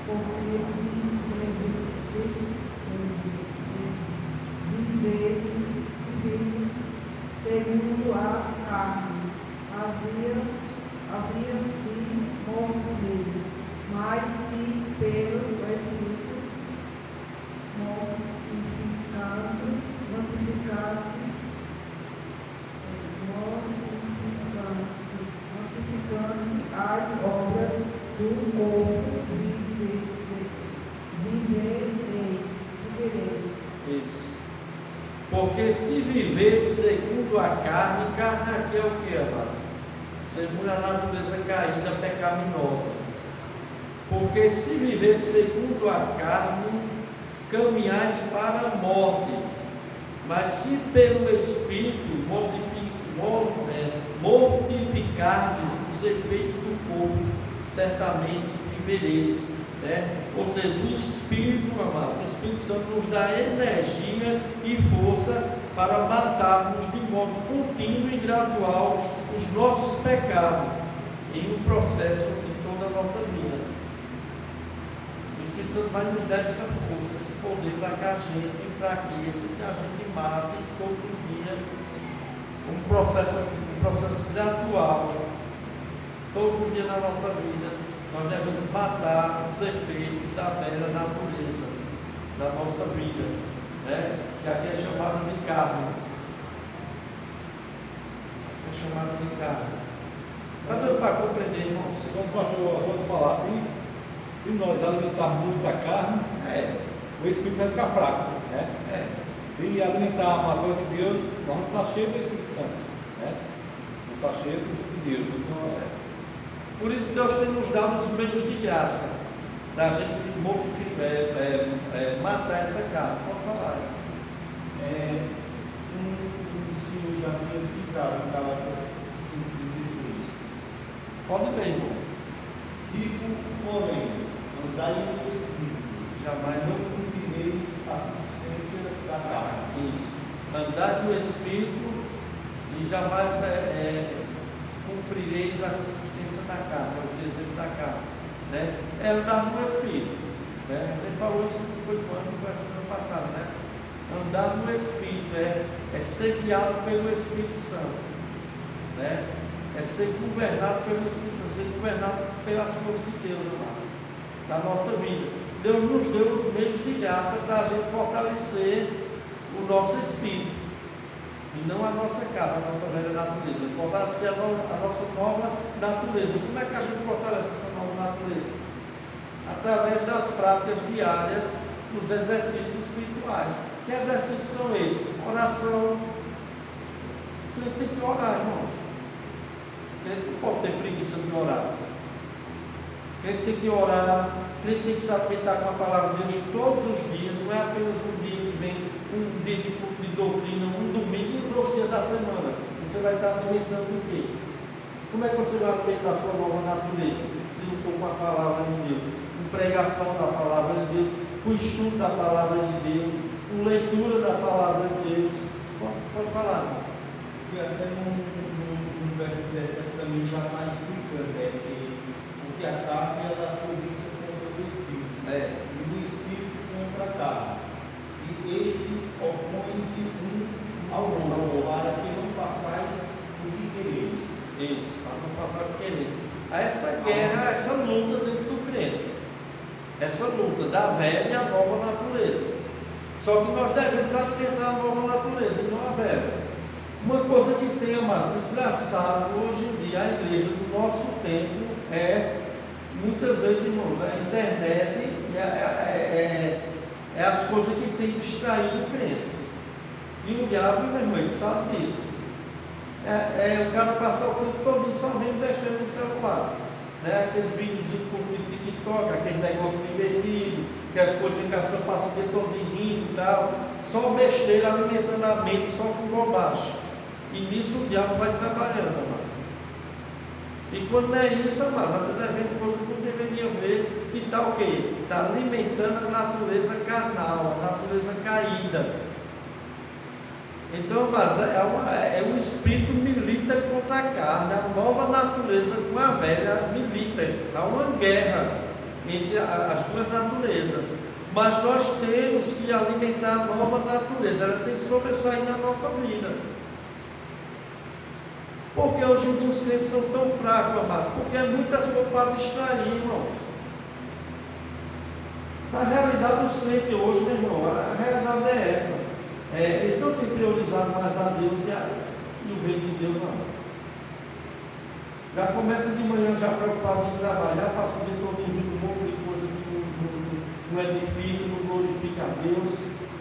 Speaker 5: Porque se viveres segundo a carne, havias de morrer, mas se pelo Espírito mortificantes as obras do corpo, vivereis.
Speaker 4: Isso. Porque se viver segundo a carne aqui é o que, amados? Segundo a natureza caída, pecaminosa. Porque se viver segundo a carne, caminhais para a morte. Mas se pelo Espírito mortificardes os efeitos do corpo, certamente vivereis. Ou seja, o Espírito, amado, o Espírito Santo nos dá energia e força para matarmos de modo contínuo e gradual os nossos pecados em um processo de toda a nossa vida. O Espírito Santo vai nos dar essa força, esse poder para que a gente enfraqueça, que a gente mate todos os dias, um processo gradual, todos os dias na nossa vida. Nós devemos matar os efeitos da velha natureza da nossa vida, que aqui é chamada de carne. É chamada de carne. Está dando para compreender, irmãos?
Speaker 1: Como o pastor acabou de falar, assim, se nós alimentarmos muito a carne, o Espírito vai ficar fraco. Se alimentarmos a coisa de Deus, nós vamos estar cheios do Espírito Santo. Vamos estar cheios de Deus. Então,
Speaker 4: por isso Deus tem nos dado os meios de graça da gente matar essa carne. Pode falar.
Speaker 7: O senhor já tinha citado em Gálatas 5:16.
Speaker 4: Pode ler, irmão.
Speaker 7: Digo, porém, andai no Espírito, jamais não cumprireis a consciência da carne.
Speaker 4: Isso. Andar no Espírito e jamais cumprireis a consciência da carne, os desejos da carne. É andar no Espírito. A gente falou isso foi quando foi a semana passada. Andar no Espírito é ser guiado pelo Espírito Santo. É ser governado pelo Espírito Santo, ser governado pelas coisas de Deus, amado, da nossa vida. Deus nos deu os meios de graça para a gente fortalecer o nosso espírito. E não a nossa carne, a nossa velha natureza. Fortalecer a nossa nova natureza. Como é que a gente fortalece essa nova natureza? Através das práticas diárias, dos exercícios espirituais. Que exercícios são esses? Oração. A gente tem que orar, irmãos. A gente não pode ter preguiça de orar. A gente tem que orar. A gente tem que se alimentar com a palavra de Deus todos os dias. Não é apenas um dia que vem, um dia de doutrina, um domingo e os outros dias da semana. Você vai estar alimentando o quê? Como é que você vai alimentar a sua nova natureza? Se não for com a palavra de Deus, com pregação da palavra de Deus, com estudo da palavra de Deus, com leitura da palavra de Deus. Pode falar.
Speaker 7: E até no no verso 17 também já está explicando, porque a carne ela cobiça contra o Espírito, e o Espírito contra a carne. E estes opõem-se um ao outro, para que não façais o que quereis.
Speaker 4: Isso, para não passar por querer. Essa guerra, essa luta dentro do crente. Essa luta da velha e a nova natureza. Só que nós devemos alimentar a nova natureza e não a velha. Uma coisa que tem, mas desgraçado hoje em dia, a igreja do nosso tempo muitas vezes, irmãos, a internet é as coisas que tem distraído o crente. E o diabo, meu irmão, ele sabe disso. O cara passar o tempo todo só mesmo mexendo no celular. Aqueles vídeos do TikTok, aquele negócio divertido, que as coisas que a pessoa passa o tempo todo rindo e tal. Só besteira alimentando a mente, só com bobagem. E nisso o diabo vai trabalhando, amados. E quando não é isso, amados, às vezes é vendo coisa que não deveria ver, que está o quê? Está alimentando a natureza carnal, a natureza caída. Então, mas o espírito milita contra a carne, a nova natureza com a velha milita. Há uma guerra entre as duas naturezas. Mas nós temos que alimentar a nova natureza, ela tem que sobressair na nossa vida. Porque hoje em dia os crentes são tão fracos, amados? Porque é muitas coisas para distrair, irmãos. Na realidade, os crentes hoje, meu irmão, a realidade é essa. Eles não têm priorizado mais a Deus e o reino de Deus, não. Já começa de manhã já preocupado em trabalhar, passa o dia todo em um monte de coisa que não edifica, não glorifica a Deus,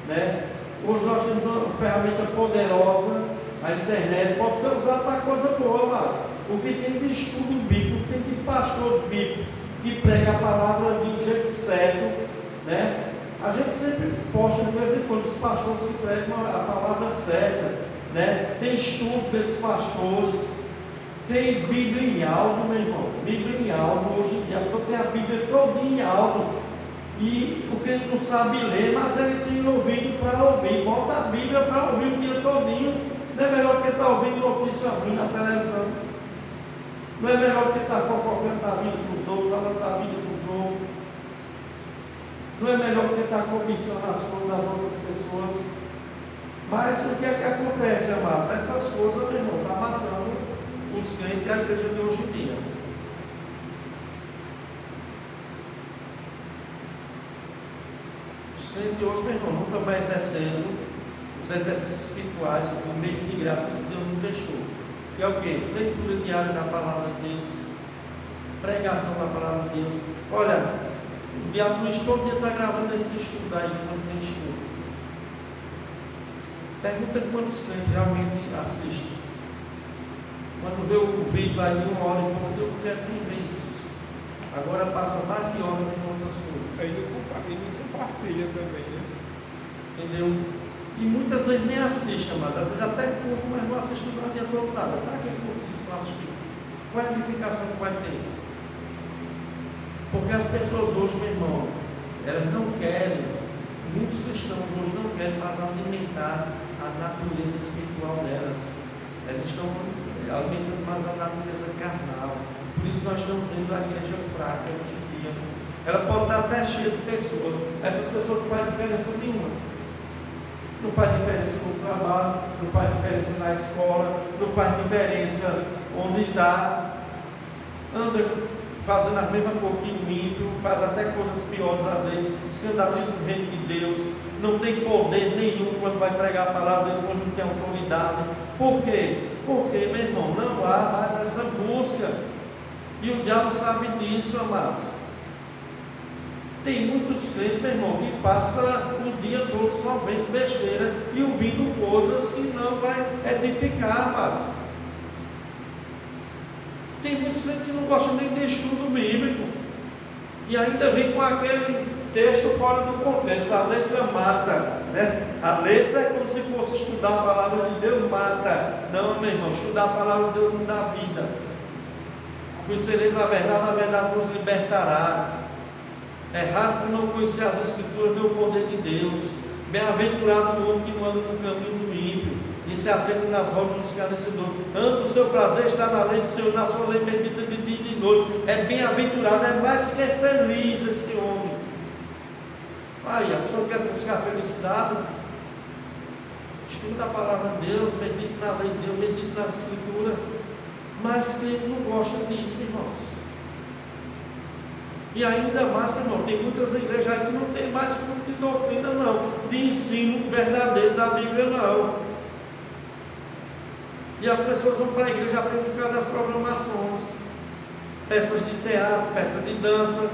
Speaker 4: né? Hoje nós temos uma ferramenta poderosa, a internet, pode ser usada para coisa boa, mas o que tem de estudo bíblico, tem de pastores bíblicos que pregam a palavra de um jeito certo, né? A gente sempre posta de vez em quando os pastores que pregam a palavra certa, né? Tem estudos desses pastores, tem Bíblia em áudio, meu irmão, Bíblia em áudio, hoje em dia a pessoa tem a Bíblia toda em áudio, e o que ele não sabe ler, mas ele tem ouvido para ouvir, bota a Bíblia para ouvir o dia todinho. Não é melhor que ele está ouvindo notícia ruim na televisão, não é melhor que ele está fofocando da vida dos outros, falando da vida dos outros. Não é melhor que estar cobiçando as coisas das outras pessoas. Mas o que é que acontece, amados? Essas coisas, meu irmão, estão matando os crentes da igreja de hoje em dia. Os crentes de hoje, meu irmão, não estão mais exercendo os exercícios espirituais, o meio de graça que Deus nos deixou. Que é o quê? Leitura diária da palavra de Deus, pregação da palavra de Deus. Olha, o diabo todo dia está gravando esse estudo aí, quando tem estudo. Pergunta quantos crentes realmente assistem. Quando vê o vídeo aí de 1 hora e pouco, eu não quero nem ver isso. Agora passa mais de hora com outras coisas.
Speaker 2: Ele compartilha também, né?
Speaker 4: Entendeu? E muitas vezes nem assistem, mas às vezes até curto, mas não assistem não adiantou nada. Para que curto isso não assistir? Qual é a edificação que vai ter? Porque as pessoas hoje, meu irmão, elas não querem, muitos cristãos hoje não querem mais alimentar a natureza espiritual delas. Elas estão alimentando mais a natureza carnal. Por isso nós estamos vendo a igreja fraca hoje em dia. Ela pode estar até cheia de pessoas. Essas pessoas não fazem diferença nenhuma. Não faz diferença no trabalho, não faz diferença na escola, não faz diferença onde está. Anda fazendo a mesma coisa que ímpio, faz até coisas piores às vezes, escandaliza o reino de Deus, não tem poder nenhum quando vai pregar a palavra de Deus, quando não tem autoridade. Por quê? Porque, meu irmão, não há mais essa busca. E o diabo sabe disso, amados. Tem muitos crentes, meu irmão, que passam o dia todo só vendo besteira e ouvindo coisas que não vai edificar, amados. Tem muitos crentes que não gostam nem de estudo bíblico. E ainda vem com aquele texto fora do contexto. A letra mata, né? A letra é como se fosse estudar a palavra de Deus, mata. Não, meu irmão, estudar a palavra de Deus não dá vida. Conhecereis a verdade nos libertará. Errais por não conhecer as Escrituras, meu poder de Deus. Bem-aventurado o homem que não anda no caminho do ímpio, e se assenta nas rodas dos escarnecedores. Ante o seu prazer está na lei do Senhor, na sua lei medita de dia e de noite. É bem-aventurado, é mais que feliz esse homem. Aí, a pessoa quer buscar felicidade, estuda a palavra de Deus, medite na lei de Deus, medite na Escritura. Mas ele não gosta disso, irmãos. E ainda mais, meu irmão, tem muitas igrejas aí que não tem mais culto de doutrina, não, de ensino verdadeiro da Bíblia, não. E as pessoas vão para a igreja apenas por causa das programações, peças de teatro, peças de dança,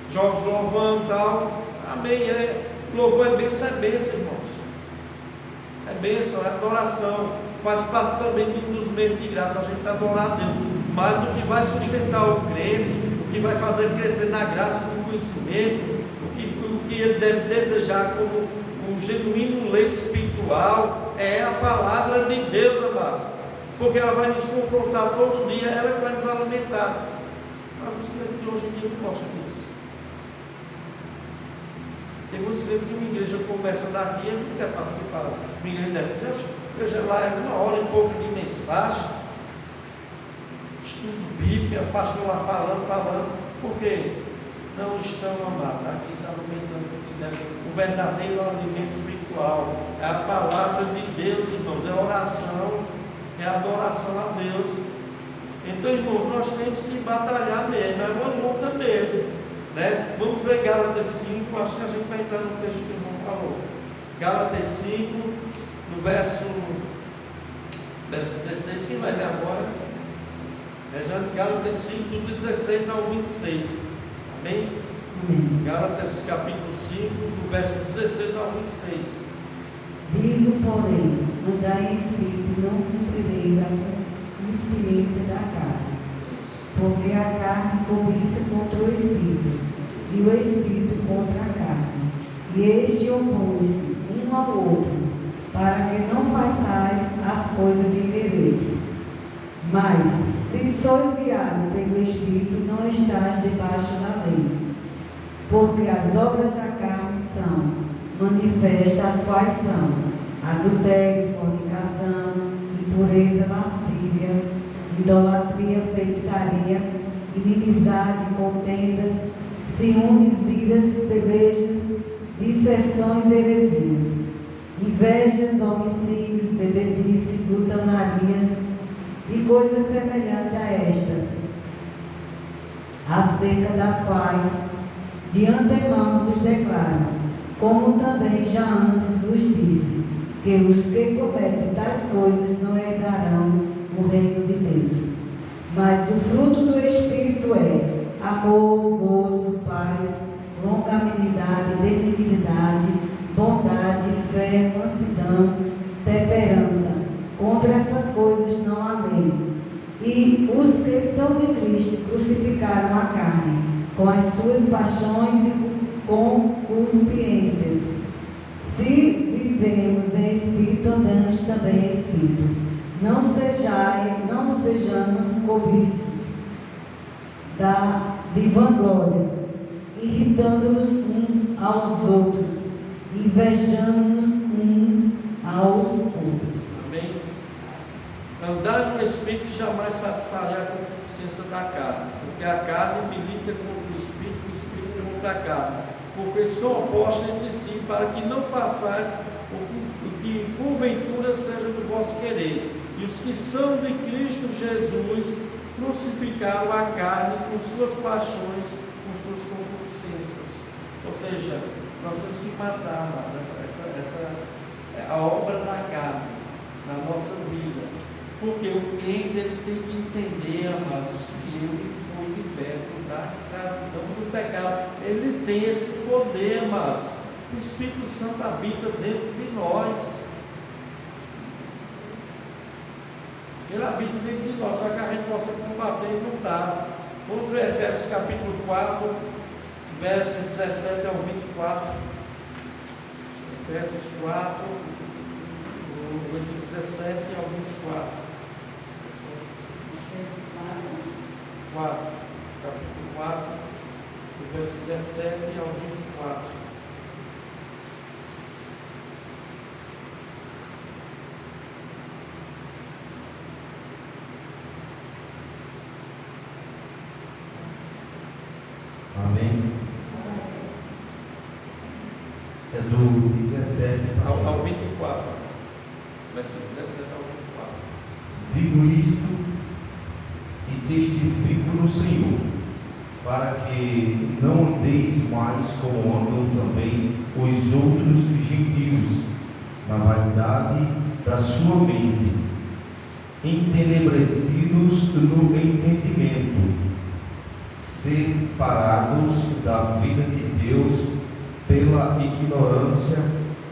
Speaker 4: jogos louvando e tal. Amém. Louvor é bênção, irmãos. É bênção, é adoração. Faz parte também dos meios de graça, a gente adorar a Deus. Mas o que vai sustentar o crente, o que vai fazer ele crescer na graça e no conhecimento, o que ele deve desejar como um genuíno leite espiritual, é a palavra de Deus, amados. Porque ela vai nos confrontar todo dia, ela vai nos alimentar. Mas os crentes de hoje em dia não gostam disso. Tem muitos crentes que uma igreja começa daqui e não quer participar. Uma igreja dessa, veja lá, é 1 hora e pouco de mensagem, estudo bíblico, o pastor lá falando, porque não estão amados, aqui se alimentando, né? O verdadeiro alimento espiritual é a palavra de Deus, irmãos, é oração, é adoração a Deus. Então, irmãos, nós temos que batalhar mesmo, é uma luta mesmo, né? Vamos ver Gálatas 5, acho que a gente vai entrar no texto que o irmão falou. Gálatas 5, no verso 16, quem vai ler agora? Gálatas 5, do 16 ao 26. Amém? Gálatas capítulo 5, do verso 16 ao 26.
Speaker 6: Digo, porém, andai em espírito e não cumprireis a concupiscência da carne, porque a carne cobiça contra o espírito, e o espírito contra a carne, e este opõe-se um ao outro, para que não façais as coisas que quereis. Mas, se sois guiados pelo Espírito, não estáis debaixo da lei. Porque as obras da carne são manifestas, as quais são adultério, fornicação, impureza, lascívia, idolatria, feitiçaria, inimizade, contendas, ciúmes, iras, pelejas, dissensões, heresias, invejas, homicídios, bebedice, glutonarias e coisas semelhantes a estas, acerca das quais de antemão vos declaro, como também já antes vos disse, que os que cometem tais coisas não herdarão o reino de Deus. Mas o fruto do Espírito é amor, gozo, paz, longanimidade, benignidade, bondade, fé, mansidão, temperança. Contra essas coisas não há lei. E os que são de Cristo crucificaram a carne, com as suas paixões e concupiscências. Se vivemos em espírito, andamos também em espírito. Não sejamos cobiços de vanglórias, irritando-nos uns aos outros, invejando-nos uns aos outros.
Speaker 4: Amém? Andar no Espírito jamais satisfará a concupiscência da carne, porque a carne milita contra o Espírito contra a carne, porque são opostos entre si, para que não façais o que porventura seja do vosso querer. E os que são de Cristo Jesus crucificaram a carne com suas paixões, com suas concupiscências. Ou seja, nós temos que matar, mas essa é a obra da carne na nossa vida. Porque o crente ele tem que entender, amados, que ele foi liberto da escravidão do pecado. Ele tem esse poder, amados. O Espírito Santo habita dentro de nós. Ele habita dentro de nós, para que a gente possa combater e lutar. Vamos ver Efésios capítulo 4, versos 17 ao 24. Efésios 4, versículo 17 ao 24. 4, capítulo 4, do verso 17 ao 24.
Speaker 1: 17
Speaker 4: ao 24. Versículo 17 ao 24.
Speaker 8: Digo isto e testifico no Senhor, para que não andeis mais como andam também os outros gentios, na vaidade da sua mente, entenebrecidos no entendimento, separados da vida de Deus pela ignorância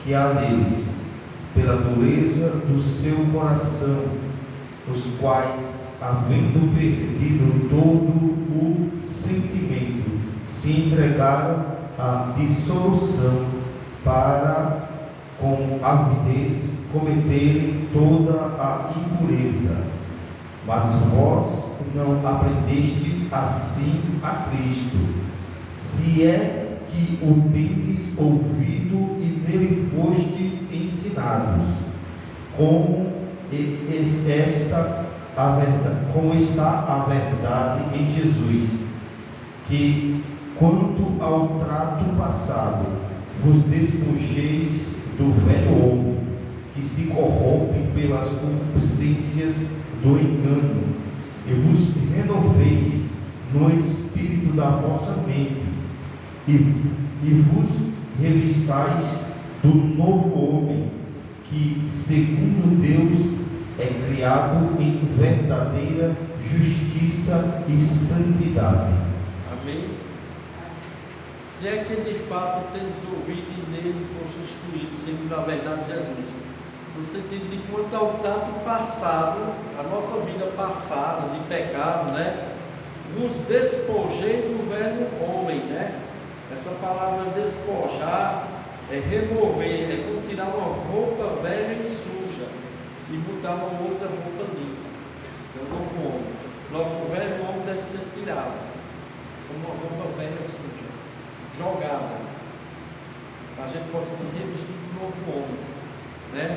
Speaker 8: que há neles, pela dureza do seu coração, os quais, havendo perdido todo o sentimento, se entregaram à dissolução para, com avidez, cometerem toda a impureza. Mas vós não aprendestes assim a Cristo, se é que o tendes ouvido e nele fostes ensinados, como está a verdade em Jesus, que quanto ao trato passado vos despojeis do velho homem, que se corrompe pelas concupiscências do engano, e vos renoveis no espírito da vossa mente, e vos revistais do novo homem, que segundo Deus é criado em verdadeira justiça e santidade.
Speaker 4: Amém? Se é que de fato tendes ouvido e nele foste instruídos, segundo a verdade de Jesus, no sentido de quanto ao trato passado, a nossa vida passada de pecado, né? Nos despojei do velho homem, né? Essa palavra despojar é remover, é como tirar uma roupa velha e suja e botar uma outra roupa limpa. É o novo homem. Nosso velho homem deve ser tirado, como uma roupa velha e suja, jogada, para a gente possa se revestir do novo homem, né?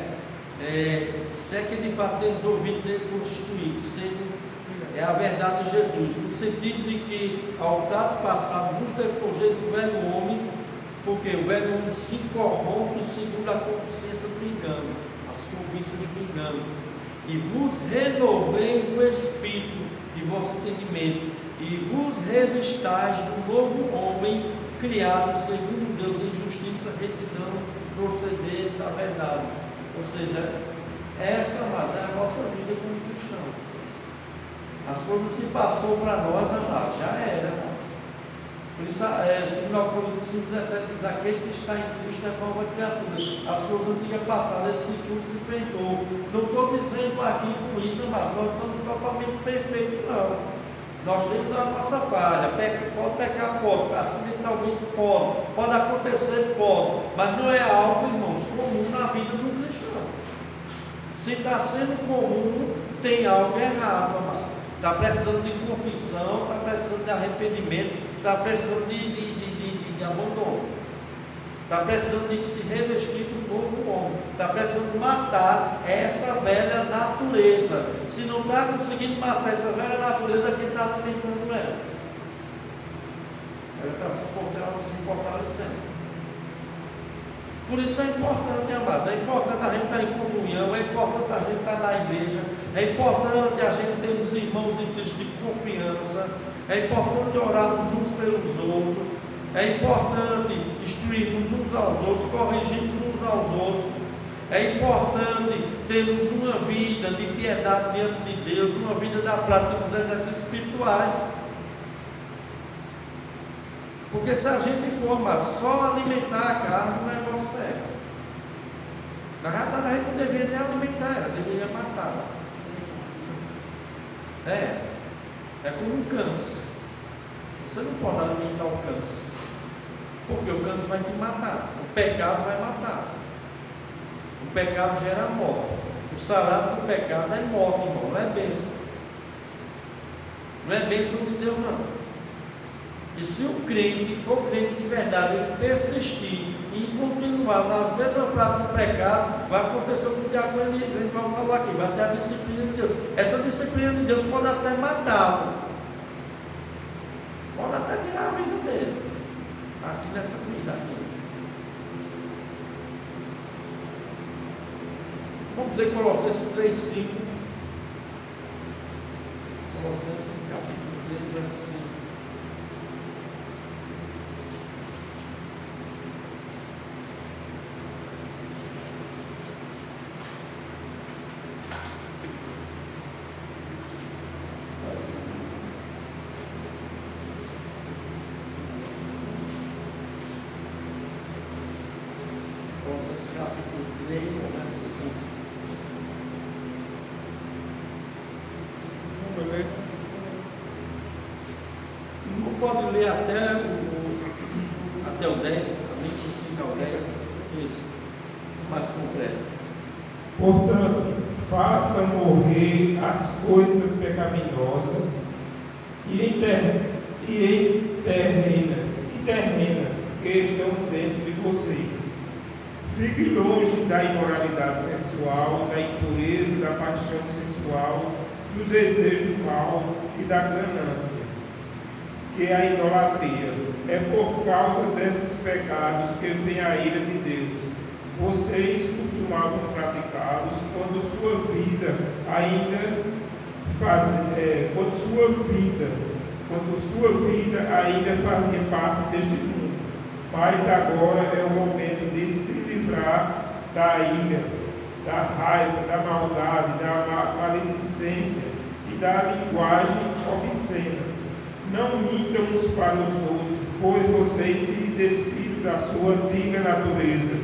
Speaker 4: Se é que de fato temos ouvido dele constituído, sendo é a verdade de Jesus, no sentido de que ao trato passado nos despojei do velho homem, porque o velho homem se corrompe segundo a consciência do engano, as cobiças do engano, e vos renovei no espírito de vosso entendimento, e vos revistais do novo homem, criado segundo Deus em justiça, retidão, proceder da verdade. Ou seja, essa mas é a nossa vida como cristão. As coisas que passou para nós, amados, já era, amados. Por isso, 2 Coríntios 5,17 diz: aquele que está em Cristo é nova criatura. As coisas antigas passadas, esse tudo se inventou. Não estou dizendo aqui com isso, mas nós somos totalmente perfeitos, não. Nós temos a nossa falha. Pode pecar, pode. Acidentalmente, pode acontecer, pode. Mas não é algo, irmãos, comum na vida do cristão. Se está sendo comum, tem algo errado, amado. Está precisando de confissão, está precisando de arrependimento, está precisando de abandono, está precisando de se revestir do novo homem, está precisando matar essa velha natureza. Se não está conseguindo matar essa velha natureza, quem está alimentando ela? Ela está se fortalecendo. Por isso é importante, amados, é importante a gente estar em comunhão, é importante a gente estar na igreja, é importante a gente ter os irmãos em Cristo de confiança, é importante orarmos uns pelos outros, é importante instruirmos uns aos outros, corrigirmos uns aos outros, é importante termos uma vida de piedade diante de Deus, uma vida da prática dos exercícios espirituais. Porque se a gente for, mas só alimentar a carne, o negócio pega. Na realidade, a gente não deveria nem alimentar ela, deveria matá-la. É como um câncer. Você não pode alimentar o câncer, porque o câncer vai te matar, o pecado vai matar. O pecado gera morte. O salário do pecado é morte, irmão, não é bênção. Não é bênção de Deus, não. E se o crente for crente de verdade, ele persistir em continuar nas mesmas práticas do pecado, vai acontecer o que o diabo ele vai falar aqui, vai ter a disciplina de Deus. Essa disciplina de Deus pode até matá-lo, pode até tirar a vida dele, aqui nessa vida aqui. Vamos dizer Colossenses 3:5. Colossenses capítulo 3, verso 5. Colossenses capítulo 3, verso 5.
Speaker 2: Vamos ler.
Speaker 4: Não pode ler até o 10, 25 ao 10. Isso. Mais concreto.
Speaker 2: Portanto, faça morrer as coisas pecaminosas e terrenas que estão dentro de vocês. Fique longe da imoralidade sexual, da impureza, da paixão sensual, dos desejos maus e da ganância, que é a idolatria. É por causa desses pecados que vem a ira de Deus. Vocês costumavam praticá-los quando sua vida ainda fazia parte deste mundo. Mas agora é o momento de se livrar da ira, da raiva, da maldade, da maledicência e da linguagem obscena. Não mintam uns para os outros, pois vocês se despiram da sua antiga natureza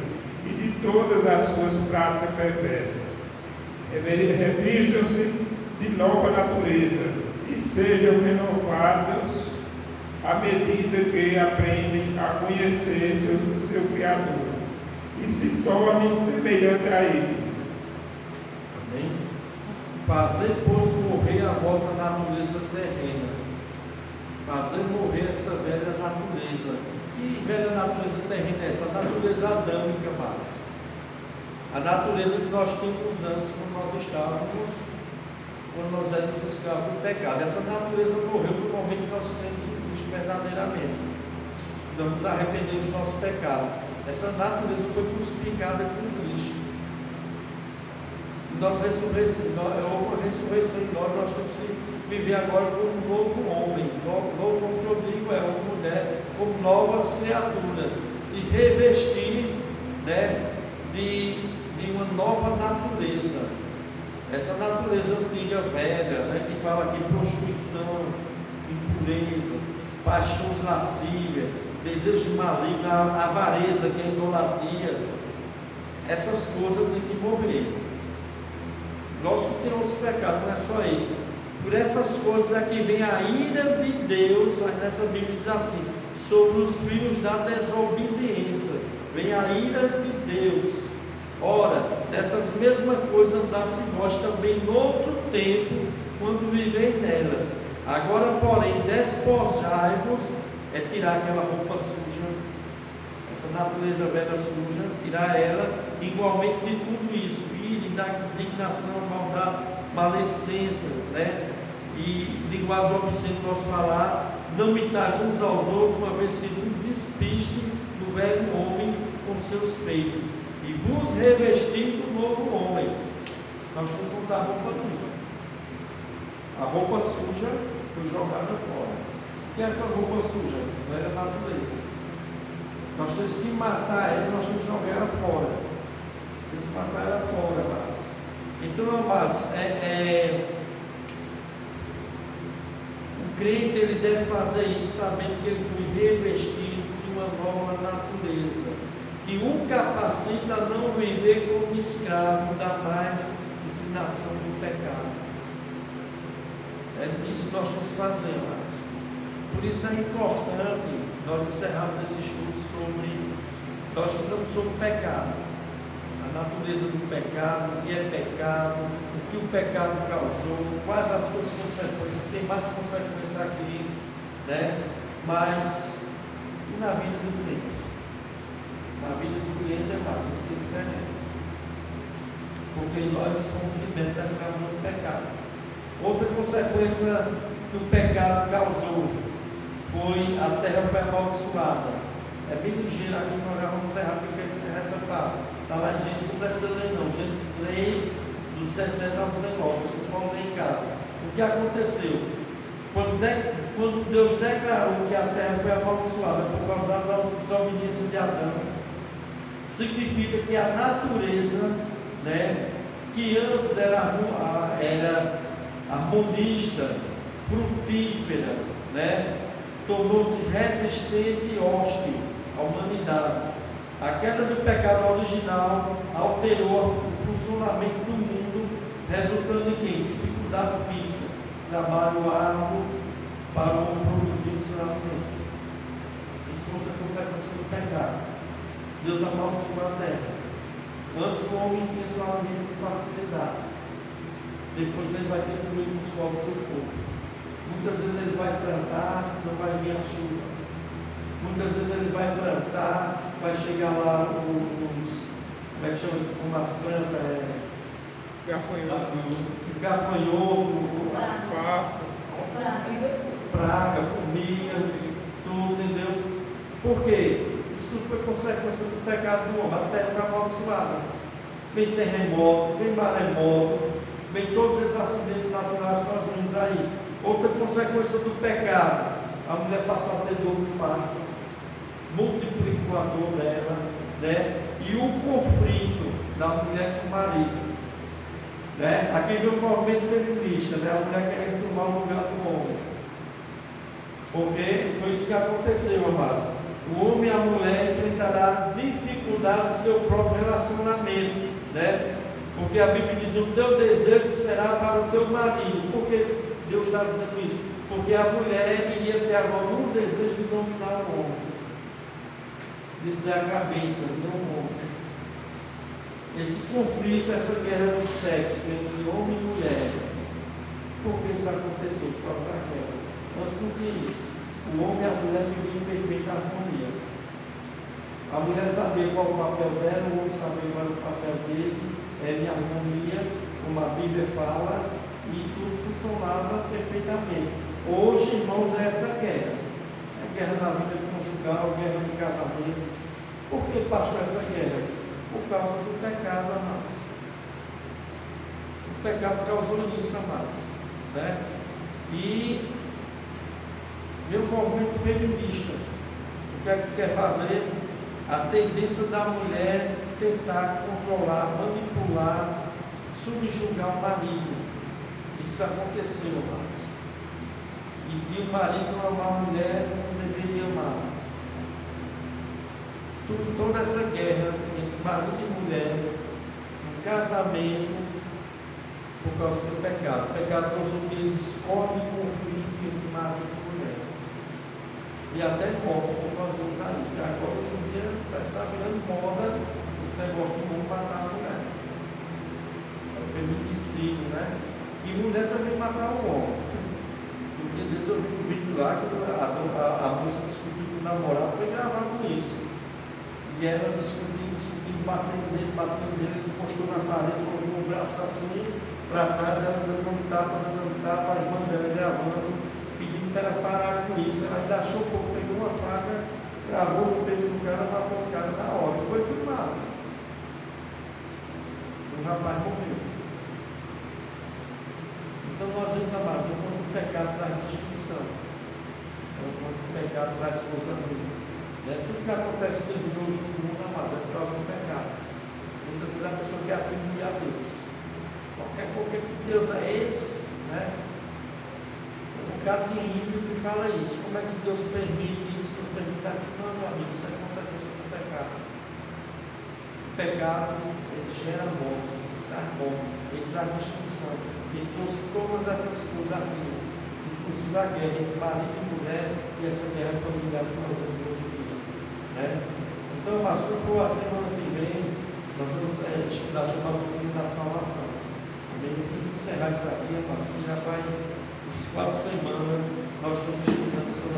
Speaker 2: e de todas as suas práticas perversas. Revistam-se de nova natureza e sejam renovados à medida que aprendem a conhecer seu Criador e se tornem semelhantes a Ele.
Speaker 4: Amém? Fazer, pois, morrer a vossa natureza terrena. Fazer morrer essa velha natureza. Que velha natureza terrena é essa? A natureza adâmica, mas a natureza que nós tínhamos antes, quando nós éramos escravos do pecado. Essa natureza morreu no momento que nós temos em Cristo verdadeiramente. Nós nos arrependemos do nosso pecado. Essa natureza foi crucificada com Cristo. Houve uma ressurreição em nós temos que viver agora como um novo homem. Novo, como eu digo, é uma mulher, como novas criaturas. Se revestir, né, de uma nova natureza. Essa natureza antiga, velha, né, que fala aqui prostituição, impureza, paixões lascívias, desejo maligno, avareza, que é idolatria. Essas coisas têm que morrer. Lógico que tem outros pecados, não é só isso. Por essas coisas aqui vem a ira de Deus, nessa Bíblia diz assim, sobre os filhos da desobediência. Vem a ira de Deus. Ora, dessas mesmas coisas andasse vós também no outro tempo, quando vivei nelas. Agora, porém, despojai-vos, é tirar aquela roupa suja, essa natureza velha suja, tirar ela, igualmente de tudo isso, ira, indignação, maldade, maledicência, né? E linguagem obscena posso falar, não mitais uns aos outros, uma vez que um despiste do velho homem com seus feitos, e vos revestir do novo homem. Nós vamos botar a roupa limpa. A roupa suja foi jogada fora. O que é essa roupa suja? Não era a natureza. Nós temos que matar ela, nós temos que jogar ela fora. Temos que matar ela fora, amados. Então, amados, o crente ele deve fazer isso, sabendo que ele foi revestido de uma nova natureza. E o capacita a não viver como escravo da mais inclinação do pecado. É isso que nós estamos fazendo, amados. Por isso é importante nós encerrarmos esse estudo nós estudamos sobre o pecado, a natureza do pecado, o que é pecado, o que o pecado causou, quais as suas consequências, tem mais consequências aqui, né? Mas e na vida do crente? Na vida do cliente é mais diferente, porque nós somos libertos da escravidão do pecado. Outra consequência que o pecado causou foi a terra foi amaldiçoada. É bem ligeiro aqui, nós já vamos encerrar, porque quer encerrar essa parte. Está lá em Gênesis, não precisa ler não. Gênesis 3, vou dizer logo, vocês podem ler em casa. O que aconteceu? Quando Deus declarou que a terra foi amaldiçoada por causa da desobediência de Adão, significa que a natureza, né, que antes era harmonista, frutífera, né, tornou-se resistente e hostil à humanidade. A queda do pecado original alterou o funcionamento do mundo, resultando em quê? Dificuldade física, trabalho árduo para o homem produzir o seu alimento. Isso foi a consequência do pecado. Deus amaldiçoou a terra. Antes o homem tinha seu alimento com facilidade. Depois ele vai ter que comer no suor do seu corpo. Muitas vezes ele vai plantar, não vai vir a chuva. Muitas vezes ele vai plantar, vai chegar lá como é que chama, como as plantas, gafanhoto,
Speaker 2: pássaro,
Speaker 4: praga, formiga, tudo, entendeu? Por quê? Isso tudo foi consequência do pecado do homem. A terra foi amaldiçoada. Vem terremoto, vem maremoto, vem todos esses acidentes naturais que nós vemos aí. Outra consequência do pecado, a mulher passou a ter dor no parto, multiplicou a dor dela, né? E o conflito da mulher com o marido, né? Aqui vem um movimento feminista, né? A mulher querendo tomar o lugar do homem, porque foi isso que aconteceu, amados. O homem e a mulher enfrentarão dificuldade no seu próprio relacionamento, né? Porque a Bíblia diz: o teu desejo será para o teu marido. Por que Deus está dizendo isso? Porque a mulher iria ter agora um desejo de dominar o homem, de ser a cabeça, não o homem. Esse conflito, essa guerra do sexo entre homem e mulher, por que isso aconteceu? Por causa da guerra. Antes não tinha isso. O homem e a mulher viviam em perfeita harmonia. A mulher sabia qual o papel dela, o homem sabia qual era o papel dele, era em harmonia, como a Bíblia fala, e tudo funcionava perfeitamente. Hoje, irmãos, é essa guerra. É a guerra da vida conjugal, a guerra do casamento. Por que, pastor, essa guerra? Por causa do pecado, amados. O pecado causou isso, amados. Né? E meu movimento feminista, o que é que quer fazer? A tendência da mulher tentar controlar, manipular, subjugar o marido. Isso aconteceu, amados. E o marido amar a mulher não deveria amar. Toda essa guerra entre marido e mulher, no casamento, por causa do pecado. O pecado causou que ele escolhe conflito entre marido e mulher. E até morte, como nós vemos aí. E agora, hoje em dia, está virando moda esse negócio de como matar a mulher. É o feminicídio, né? E mulher também matar o homem. Porque às vezes eu vi um vídeo lá que a moça discutindo com o namorado, foi gravar com isso. E ela discutindo, batendo nele, ele encostou na parede, colocou o braço assim, para trás, ela dando um tapa, a irmã dela gravando, pedindo para ela parar com isso. Ela ainda achou pouco, pegou uma faca, gravou o peito do cara, matou o cara na hora. E foi filmado. O rapaz morreu. Então nós vemos, amados, quando o pecado traz destruição, quando o pecado traz coisa ruim. Tudo que acontece hoje no mundo, amados, é por causa do pecado. Muitas vezes a pessoa quer atribuir a Deus. Qualquer que Deus é esse, né? Um bocado de índio que fala isso. Como é que Deus permite isso? Deus permite aquilo? Não, meu amigo, isso é consequência do pecado. O pecado, ele gera morte, traz morte, ele traz destruição. Ele trouxe todas essas coisas aqui, inclusive a guerra entre marido e mulher e essa guerra familiar que nós vemos hoje em dia. Né? Então, pastor, por a semana que vem, nós vamos estudar sobre a doutrina da salvação. Também no fim de encerrar isso aqui, pastor, já vai, uns 4 semanas, nós estamos estudando sobre